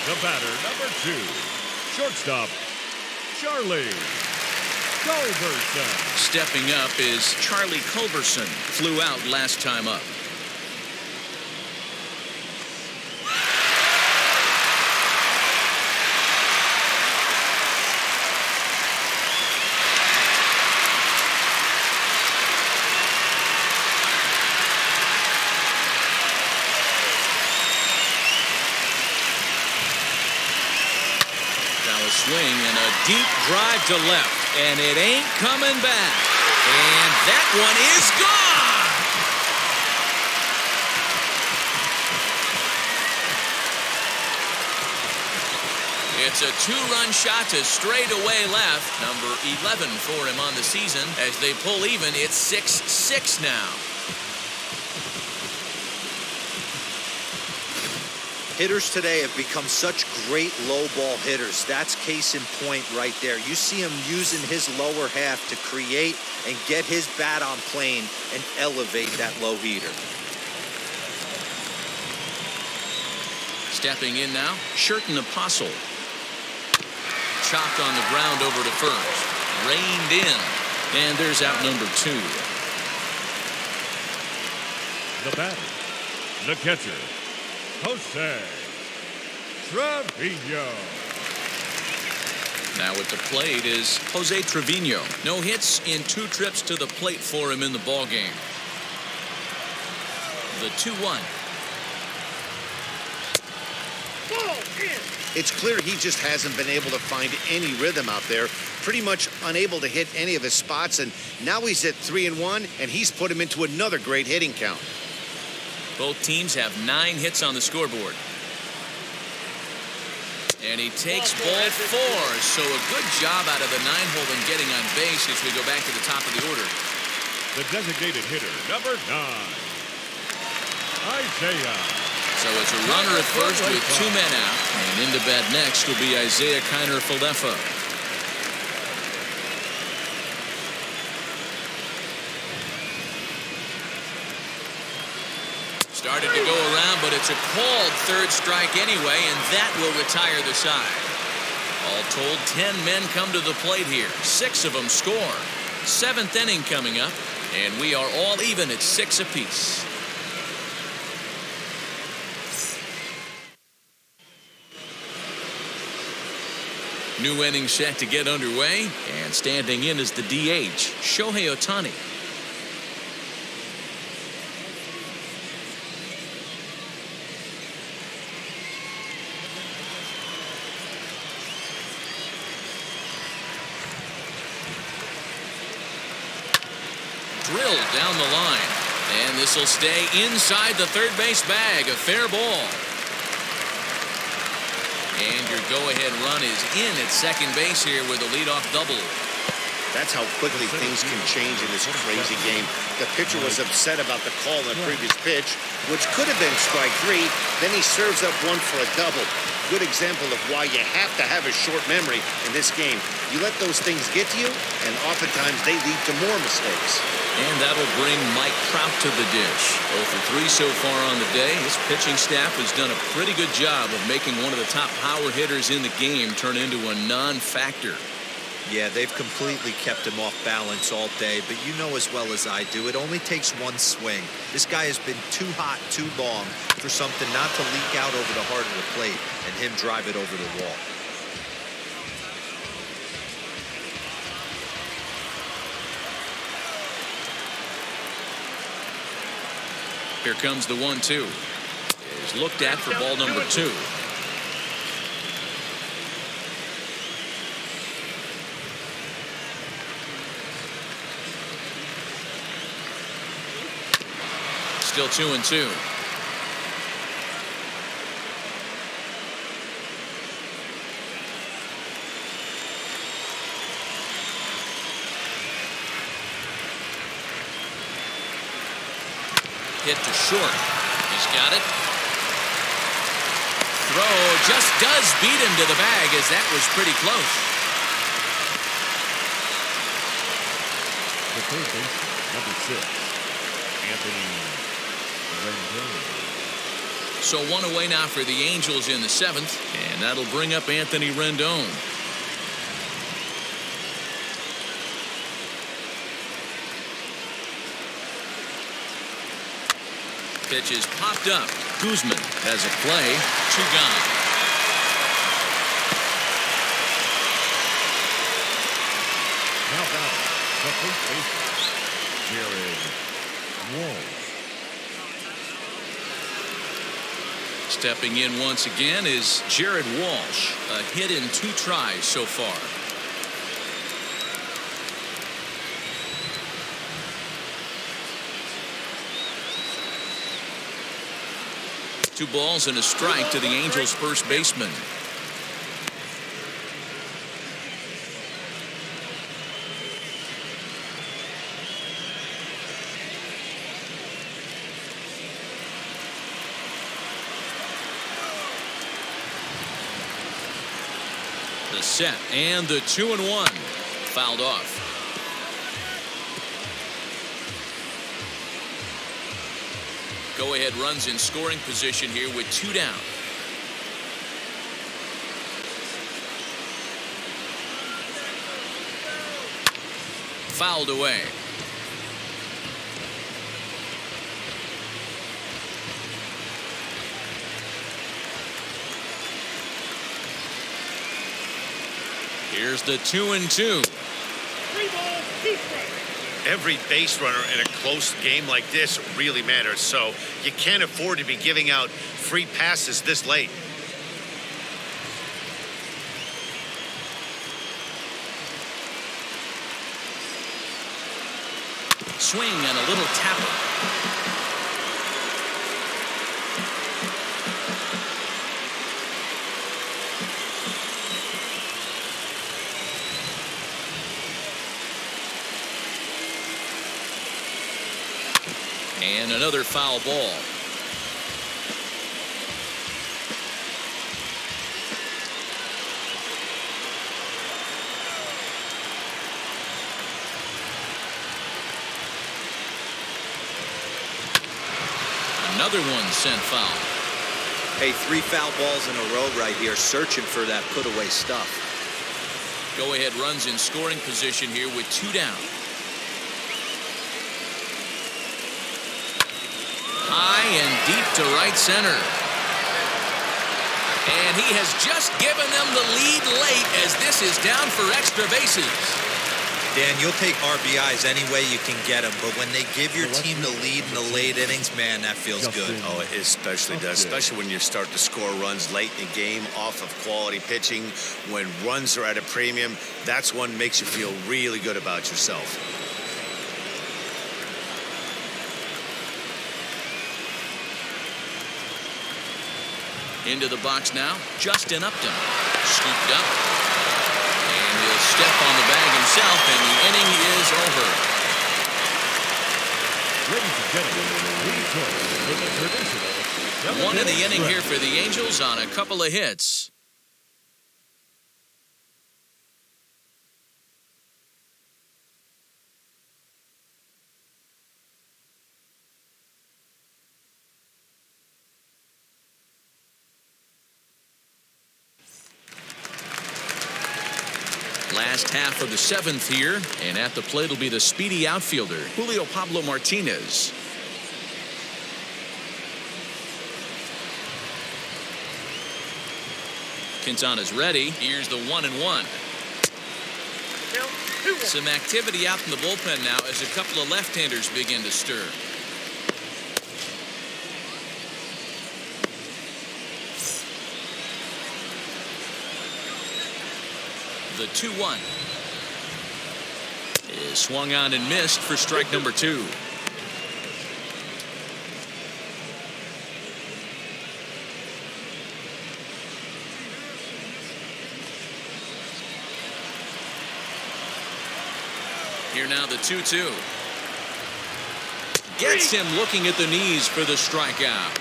S4: The batter, number 2, shortstop, Charlie Culberson.
S1: Stepping up is Charlie Culberson. Flew out last time up. Swing and a deep drive to left, and it ain't coming back. And that one is gone. It's a 2-run shot to straightaway left, number 11 for him on the season. As they pull even, it's 6-6 now.
S3: Hitters today have become such great low ball hitters. That's case in point right there. You see him using his lower half to create and get his bat on plane and elevate that low heater.
S1: Stepping in now, Sherton Apostle. Chopped on the ground over to first. Reined in. And there's out number 2.
S4: The batter, the catcher, Jose Trevino.
S1: Now at the plate is Jose Trevino. No hits in 2 trips to the plate for him in the ball game. The 2-1.
S2: It's clear he just hasn't been able to find any rhythm out there. Pretty much unable to hit any of his spots, and now he's at 3-1, and he's put him into another great hitting count.
S1: Both teams have 9 hits on the scoreboard. And he takes ball 4, so a good job out of the 9-hole in getting on base as we go back to the top of the order.
S4: The designated hitter, number 9, Isaiah.
S1: So it's a runner at first with 2 men out. And into bat next will be Isaiah Kiner-Falefa. Started to go around, but it's a called 3rd strike anyway, and that will retire the side. All told, 10 men come to the plate here. 6 of them score. 7th inning coming up, and we are all even at 6 apiece. New inning set to get underway, and standing in is the DH, Shohei Ohtani. Drilled down the line, and this will stay inside the 3rd base bag. A fair ball. And your go-ahead run is in at 2nd base here with a leadoff double.
S2: That's how quickly things can change in this crazy game. The pitcher was upset about the call on the previous pitch, which could have been strike three. Then he serves up one for a double. Good example of why you have to have a short memory in this game. You let those things get to you, and oftentimes they lead to more mistakes.
S1: And that'll bring Mike Trout to the dish. 0 for 3 so far on the day. His pitching staff has done a pretty good job of making one of the top power hitters in the game turn into a non-factor.
S3: Yeah, they've completely kept him off balance all day, but you know as well as I do, it only takes one swing. This guy has been too hot too long for something not to leak out over the heart of the plate and him drive it over the wall.
S1: Here comes the 1-2. Is looked at for ball number 2. Still 2-2. Hit to short. He's got it. Throw just does beat him to the bag, as that was pretty close.
S4: The third baseman, number 6, Anthony Rendon.
S1: So one away now for the Angels in the 7th, and that'll bring up Anthony Rendon. Pitch is popped up. Guzman has a play. 2 gone.
S4: Now down, the first baseman, Jared Walsh.
S1: Stepping in once again is Jared Walsh. A hit in 2 tries so far. Two balls and a strike to the Angels' first baseman. The set and the 2-1. Fouled off. Go-ahead runs in scoring position here with 2 down. Fouled away. Here's the 2-2.
S2: Every base runner in a close game like this really matters, so you can't afford to be giving out free passes this late.
S1: Swing and a little tapper. And another foul ball. Another one sent foul.
S3: Hey, 3 foul balls in a row right here, searching for that put-away stuff.
S1: Go-ahead runs in scoring position here with 2 down. High and deep to right center. And he has just given them the lead late as this is down for extra bases.
S3: Dan, you'll take RBIs any way you can get them, but when they give your team the lead in the late innings, man, that feels good.
S2: Oh, it especially does, especially when you start to score runs late in the game off of quality pitching. When runs are at a premium, that's what makes you feel really good about yourself.
S1: Into the box now, Justin Upton. Scooped up. And he'll step on the bag himself, and the inning is over.
S4: Ladies and gentlemen, we return with the traditional
S1: One in the inning here for the Angels on a couple of hits. Last half of the seventh here, and at the plate will be the speedy outfielder, Julio Pablo Martinez. Quintana's ready. Here's the 1-1. Some activity out in the bullpen now as a couple of left-handers begin to stir. The 2-1 is swung on and missed for strike number 2. Here now the 2-2. Gets him looking at the knees for the strikeout.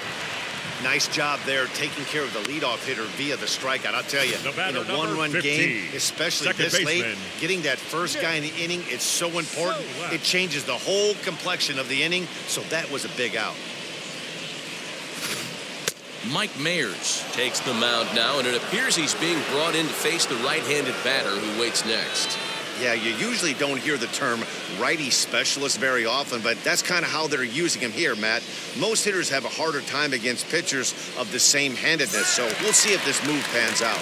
S2: Nice job there taking care of the leadoff hitter via the strikeout. I'll tell you, in a one-run game, especially this late, getting that first guy in the inning, it's so important. It changes the whole complexion of the inning, so that was a big out.
S1: Mike Mayers takes the mound now, and it appears he's being brought in to face the right-handed batter who waits next.
S2: Yeah, you usually don't hear the term righty specialist very often, but that's kind of how they're using him here, Matt. Most hitters have a harder time against pitchers of the same handedness, so we'll see if this move pans out.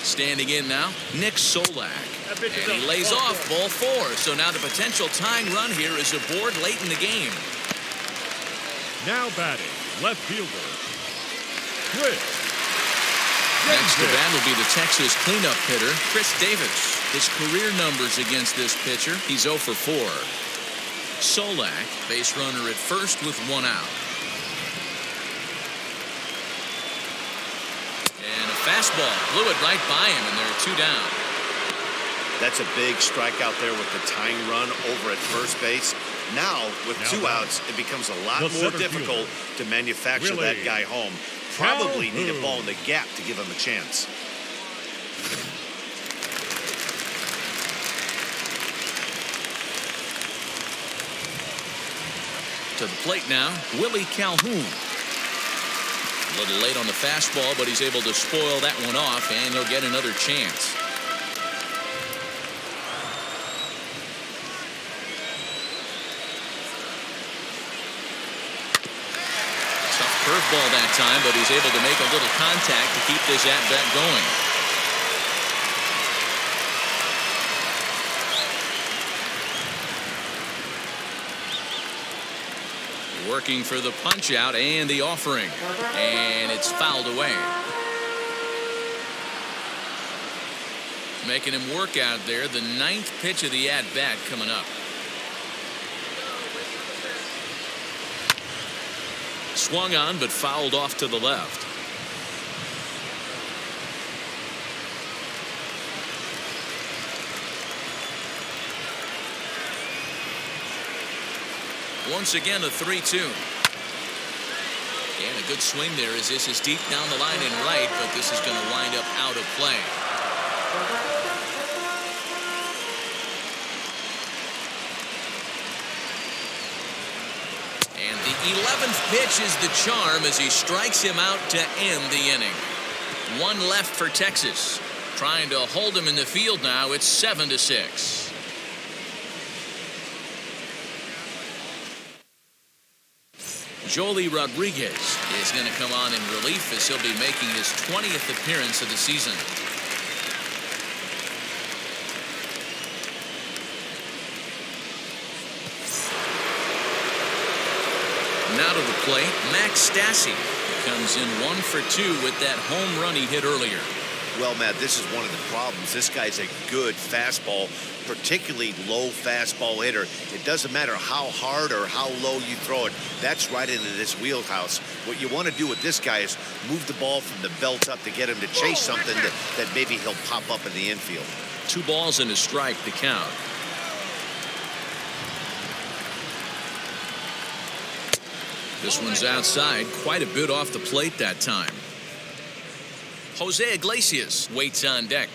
S1: Standing in now, Nick Solak. And he lays off ball 4, so now the potential tying run here is aboard late in the game.
S4: Now batting, left fielder, Chris.
S1: Next to bat will be the Texas cleanup hitter, Chris Davis. His career numbers against this pitcher, he's 0 for 4. Solak, base runner at first with 1 out. And a fastball blew it right by him, and there are 2 down.
S2: That's a big strikeout there with the tying run over at first base. Now, with 2 outs, it becomes a lot more difficult to manufacture that guy home. Probably need a ball in the gap to give him a chance.
S1: To the plate now, Willie Calhoun. A little late on the fastball, but he's able to spoil that one off, and he'll get another chance. Curveball that time, but he's able to make a little contact to keep this at-bat going. Working for the punch-out and the offering. And it's fouled away. Making him work out there. The 9th pitch of the at-bat coming up. Swung on, but fouled off to the left. Once again, a 3-2. And a good swing there as this is deep down the line and right, but this is going to wind up out of play. And the 11th pitch is the charm as he strikes him out to end the inning. 1 left for Texas. Trying to hold him in the field now. It's 7-6. Joely Rodriguez is going to come on in relief as he'll be making his 20th appearance of the season. Now to the plate, Max Stassi comes in 1 for 2 with that home run he hit earlier.
S2: Well, Matt, this is one of the problems. This guy's a good fastball, particularly low fastball hitter. It doesn't matter how hard or how low you throw it. That's right into this wheelhouse. What you want to do with this guy is move the ball from the belt up to get him to chase something that maybe he'll pop up in the infield.
S1: 2 balls and a strike to count. This one's outside, quite a bit off the plate that time. Jose Iglesias waits on deck.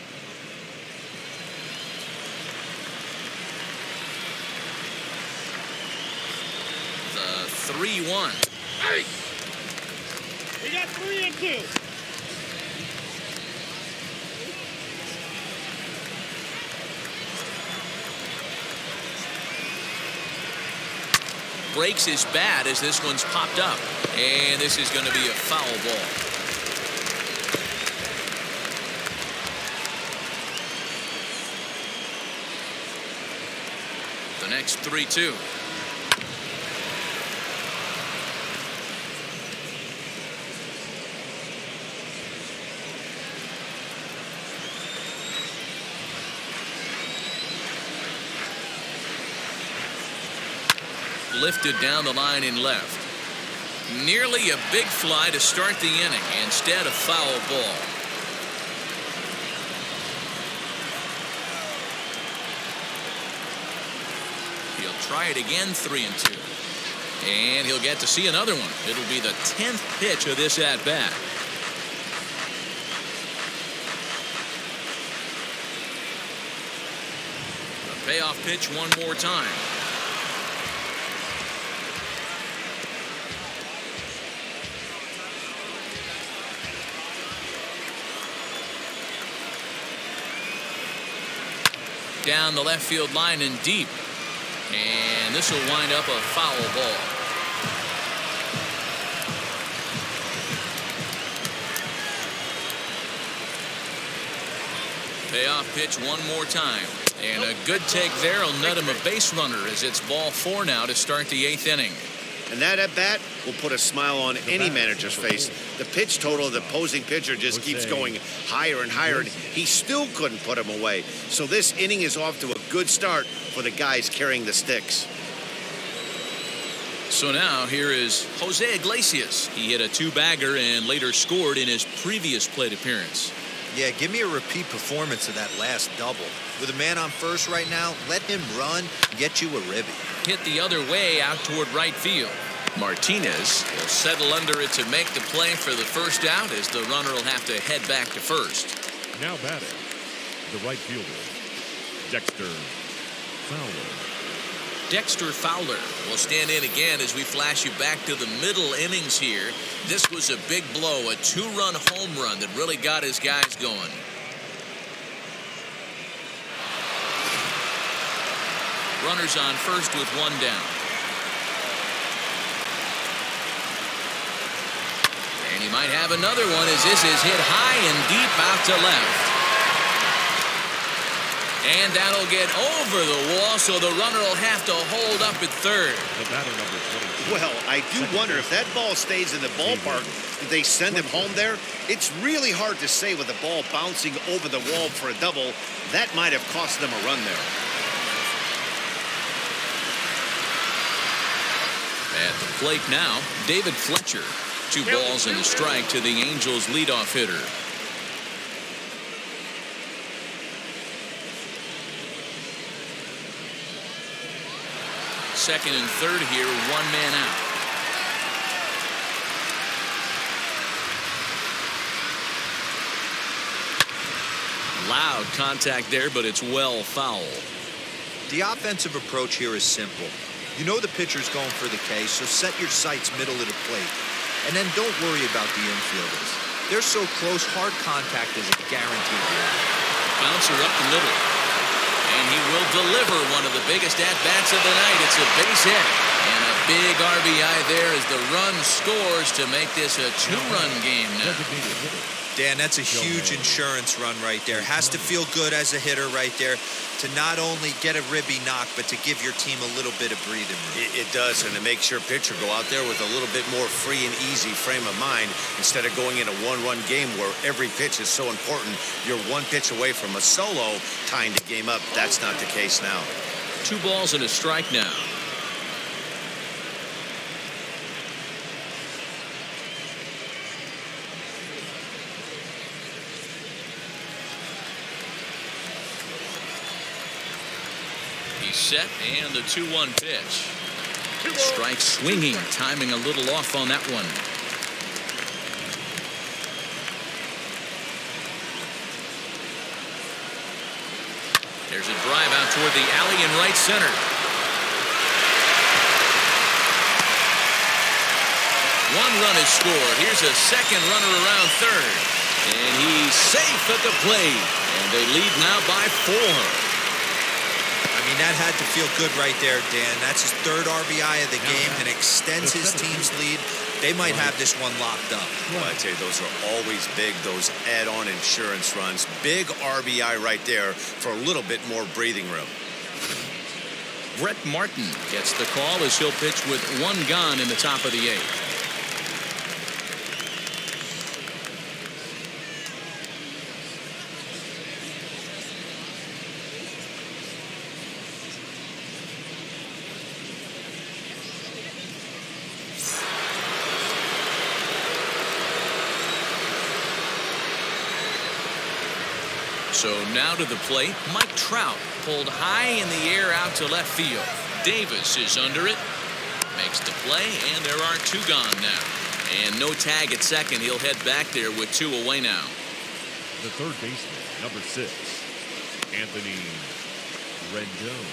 S1: The 3-1.
S4: Hey! We got 3 and 2.
S1: Breaks his bat as this one's popped up. And this is going to be a foul ball. The next 3-2. Lifted down the line in left. Nearly a big fly to start the inning. Instead, a foul ball. He'll try it again, 3-2. And he'll get to see another one. It'll be the 10th pitch of this at-bat. The payoff pitch one more time. Down the left field line and deep. And this will wind up a foul ball. Payoff pitch one more time. And a good take there will net him a base runner as it's ball 4 now to start the 8th inning.
S2: And that at-bat will put a smile on any manager's face. The pitch total of the opposing pitcher just keeps going higher and higher, and he still couldn't put him away. So this inning is off to a good start for the guys carrying the sticks.
S1: So now here is Jose Iglesias. He hit a 2-bagger and later scored in his previous plate appearance.
S3: Yeah, give me a repeat performance of that last double. With a man on first right now, let him run, get you a ribby.
S1: Hit the other way out toward right field. Martinez will settle under it to make the play for the first out as the runner will have to head back to first.
S4: Now batting, the right fielder, Dexter Fowler.
S1: Dexter Fowler will stand in again as we flash you back to the middle innings here. This was a big blow, a 2-run home run that really got his guys going. Runners on first with 1 down. And he might have another one as this is hit high and deep out to left. And that'll get over the wall, so the runner will have to hold up at third.
S4: The batter number 22.
S2: Well, I do wonder if that ball stays in the ballpark, did they send him home there? It's really hard to say with the ball bouncing over the wall for a double. That might have cost them a run there.
S1: At the plate now, David Fletcher. 2 balls and a strike to the Angels leadoff hitter. Second and third here, 1 man out. Loud contact there, but it's well foul.
S3: The offensive approach here is simple. You know the pitcher's going for the K, so set your sights middle of the plate. And then don't worry about the infielders. They're so close, hard contact is a guaranteed win.
S1: Bouncer up the middle. And he will deliver one of the biggest at-bats of the night. It's a base hit. And a big RBI there as the run scores to make this a 2-run game now.
S3: Dan, that's a huge insurance run right there. Has to feel good as a hitter right there to not only get a ribby knock, but to give your team a little bit of breathing room.
S2: It does, and it makes your pitcher go out there with a little bit more free and easy frame of mind instead of going in a one-run game where every pitch is so important. You're one pitch away from a solo tying the game up. That's not the case now.
S1: 2 balls and a strike now. He's set, and the 2-1 pitch. Strike swinging, timing a little off on that one. There's a drive out toward the alley in right center. 1 run is scored. Here's a second runner around third. And he's safe at the plate. And they lead now by 4.
S3: I mean, that had to feel good right there, Dan. That's his 3rd RBI of the game and extends his team's lead. They might have this one locked up.
S2: Well, I tell you, those are always big, those add-on insurance runs. Big RBI right there for a little bit more breathing room.
S1: Brett Martin gets the call as he'll pitch with 1 gone in the top of the 8th. So now to the plate, Mike Trout pulled high in the air out to left field. Davis is under it, makes the play, and there are 2 gone now. And no tag at second. He'll head back there with 2 away now.
S4: The third baseman, number 6, Anthony Rendon.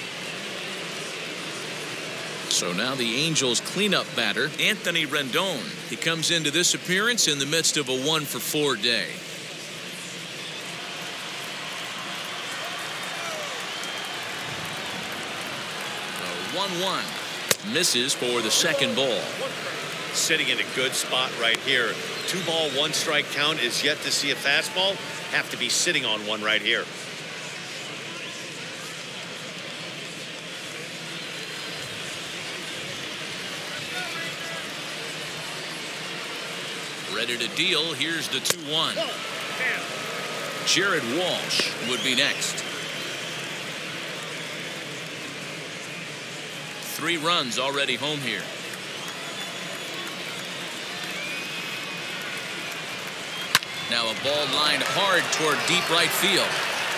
S1: So now the Angels cleanup batter, Anthony Rendon. He comes into this appearance in the midst of a 1-for-4 day. 1-1. Misses for the second ball.
S2: Sitting in a good spot right here. 2 ball, 1 strike count is yet to see a fastball. Have to be sitting on one right here.
S1: Ready to deal. Here's the 2-1. Jared Walsh would be next. 3 runs already home here. Now a ball lined hard toward deep right field.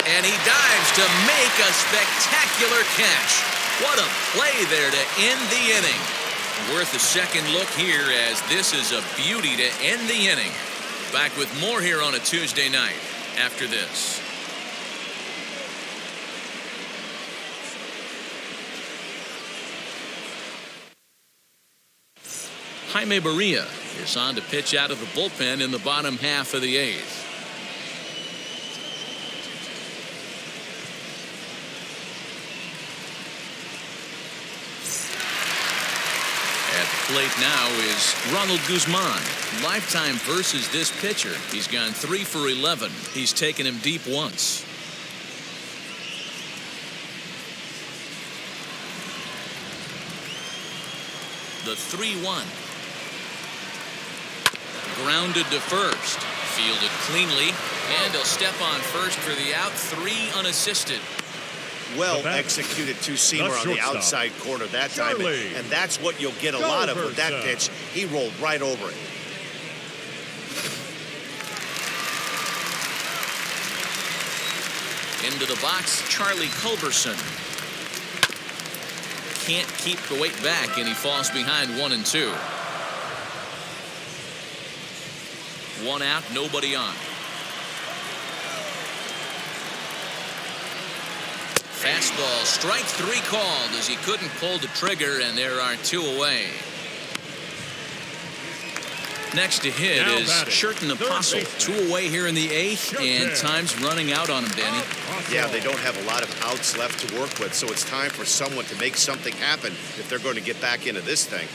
S1: And he dives to make a spectacular catch. What a play there to end the inning. Worth a second look here, as this is a beauty to end the inning. Back with more here on a Tuesday night after this. Jaime Barria is on to pitch out of the bullpen in the bottom half of the 8th. At the plate now is Ronald Guzman. Lifetime versus this pitcher. He's gone 3 for 11. He's taken him deep once. The 3-1. Grounded to first. Fielded cleanly. And he'll step on first for the out. 3 unassisted.
S2: Well executed 2-seamer on the outside corner that time. And that's what you'll get a lot of with that pitch. He rolled right over it.
S1: Into the box, Charlie Culberson. Can't keep the weight back, and he falls behind 1 and 2. 1 out, nobody on. Fastball, strike 3 called as he couldn't pull the trigger, and there are 2 away. Next to hit
S4: now
S1: is Sherton Apostle. 2 away here in the 8th, and time's running out on him, Danny.
S2: Yeah, they don't have a lot of outs left to work with, so it's time for someone to make something happen if they're going to get back into this thing.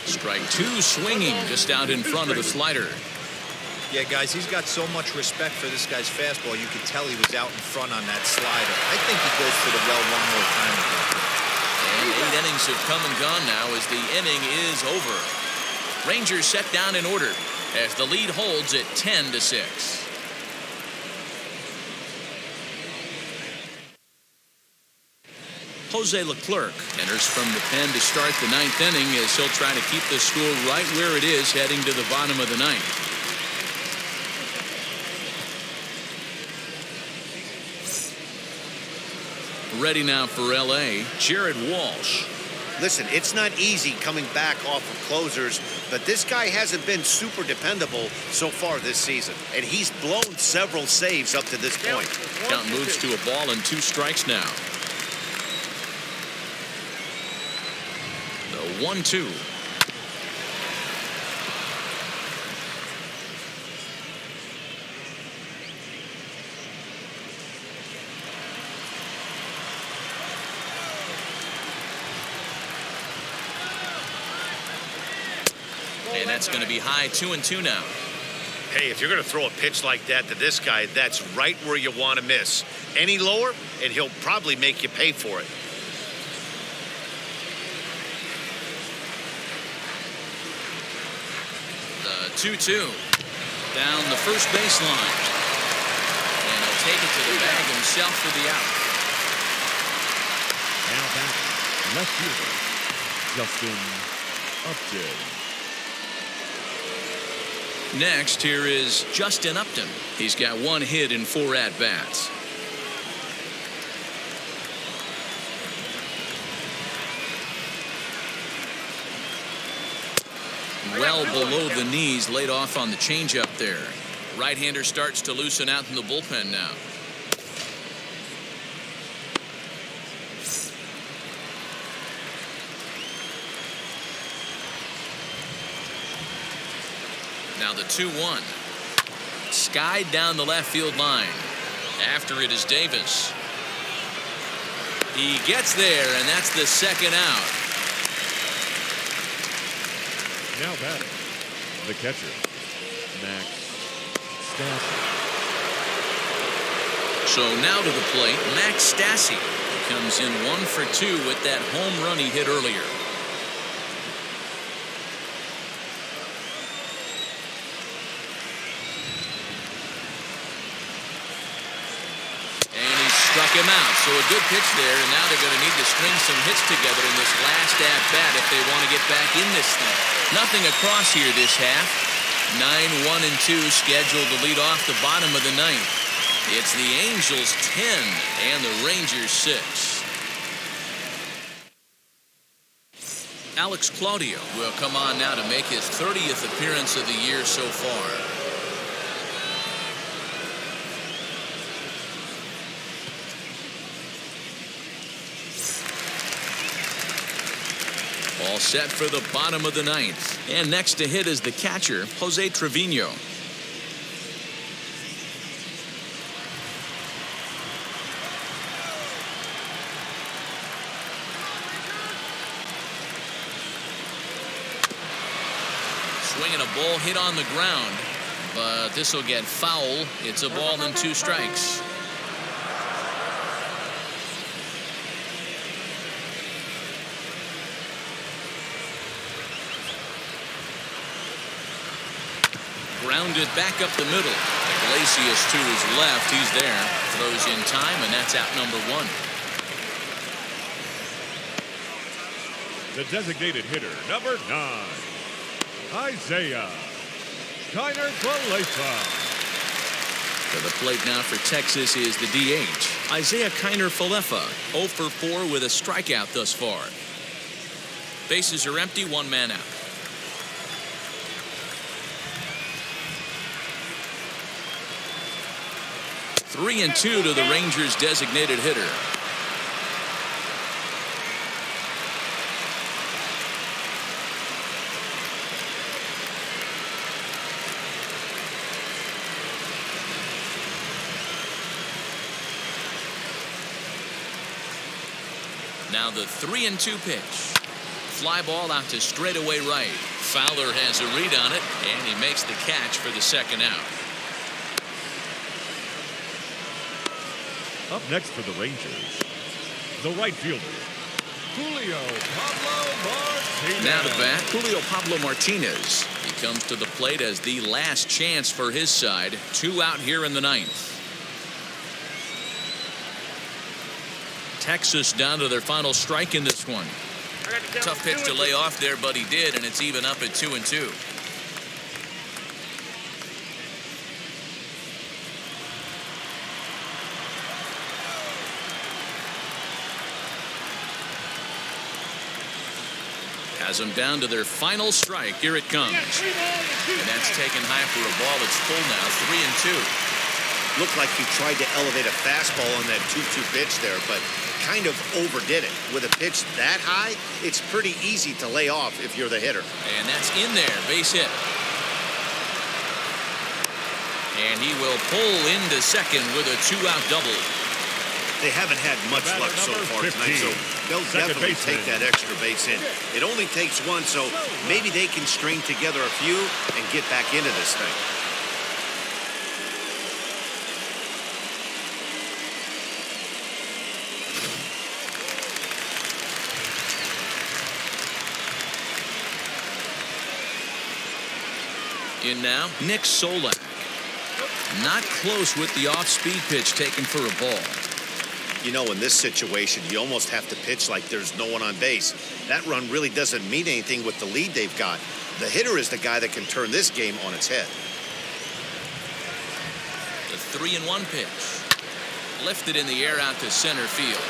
S1: Strike two swinging just out in front of the slider.
S3: Yeah, guys, he's got so much respect for this guy's fastball. You could tell he was out in front on that slider. I think he goes for the well one more time.
S1: And 8 innings have come and gone now as the inning is over. Rangers set down in order as the lead holds at 10-6. Jose Leclerc enters from the pen to start the 9th inning as he'll try to keep the score right where it is heading to the bottom of the 9th. Ready now for L.A., Jared Walsh.
S2: Listen, it's not easy coming back off of closers, but this guy hasn't been super dependable so far this season, and he's blown several saves up to this point.
S1: Count moves to a ball and 2 strikes now. The 1-2. And that's going to be high 2-2 now.
S2: Hey, if you're going to throw a pitch like that to this guy, that's right where you want to miss. Any lower, and he'll probably make you pay for it.
S1: The 2-2 down the first baseline. And he'll take it to the bag himself for the out.
S4: Now back, left fielder, Justin Upton.
S1: Next, here is Justin Upton. He's got 1 hit in 4 at-bats. Well below the knees, laid off on the changeup there. Right-hander starts to loosen out in the bullpen now. Now the 2-1. Skied down the left field line. After it is Davis. He gets there, and that's the second out.
S4: Now batting, the catcher, Max Stassi.
S1: So now to the plate, Max Stassi comes in 1 for 2 with that home run he hit earlier. Struck him out, so a good pitch there, and now they're going to need to string some hits together in this last at-bat if they want to get back in this thing. Nothing across here this half. 9-1-2 scheduled to lead off the bottom of the 9th. It's the Angels 10 and the Rangers 6. Alex Claudio will come on now to make his 30th appearance of the year so far. All set for the bottom of the 9th. And next to hit is the catcher, Jose Trevino. Swinging a ball hit on the ground, but this will get foul. It's a ball and 2 strikes. Grounded back up the middle. Iglesias to his left. He's there. Throws in time, and that's out number 1.
S4: The designated hitter, number 9, Isaiah Kiner Falefa.
S1: To the plate now for Texas is the DH, Isaiah Kiner Falefa. 0 for 4 with a strikeout thus far. Bases are empty, 1 man out. 3-2 to the Rangers' designated hitter. Now the 3-2 pitch. Fly ball out to straightaway right. Fowler has a read on it, and he makes the catch for the second out.
S4: Up next for the Rangers, the right fielder, Julio Pablo Martinez.
S1: Now to bat, Julio Pablo Martinez. He comes to the plate as the last chance for his side. 2 out here in the 9th. Texas down to their final strike in this one. Tough pitch to lay off there, but he did, and it's even up at 2-2. Has them down to their final strike. Here it comes. And that's taken high for a ball. It's full now, 3-2.
S2: Looked like he tried to elevate a fastball on that 2-2 pitch there, but kind of overdid it. With a pitch that high, it's pretty easy to lay off if you're the hitter.
S1: And that's in there. Base hit. And he will pull into second with a 2-out double.
S2: They haven't had much luck so far tonight, so they'll definitely take that extra base hit. It only takes one, so maybe they can string together a few and get back into this thing.
S1: In now, Nick Solak. Not close with the off-speed pitch taken for a ball.
S2: You know, in this situation, you almost have to pitch like there's no one on base. That run really doesn't mean anything with the lead they've got. The hitter is the guy that can turn this game on its head.
S1: The 3-1 pitch. Lifted in the air out to center field.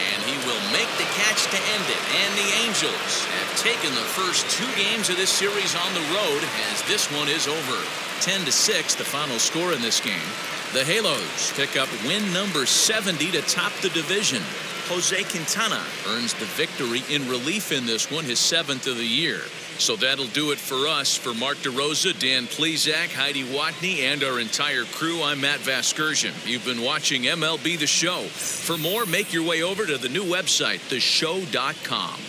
S1: And he will make the catch to end it. And the Angels have taken the first 2 games of this series on the road as this one is over. 10-6, the final score in this game. The Halos pick up win number 70 to top the division. Jose Quintana earns the victory in relief in this one, his 7th of the year. So that'll do it for us. For Mark DeRosa, Dan Plezak, Heidi Watney, and our entire crew, I'm Matt Vasgersian. You've been watching MLB The Show. For more, make your way over to the new website, theshow.com.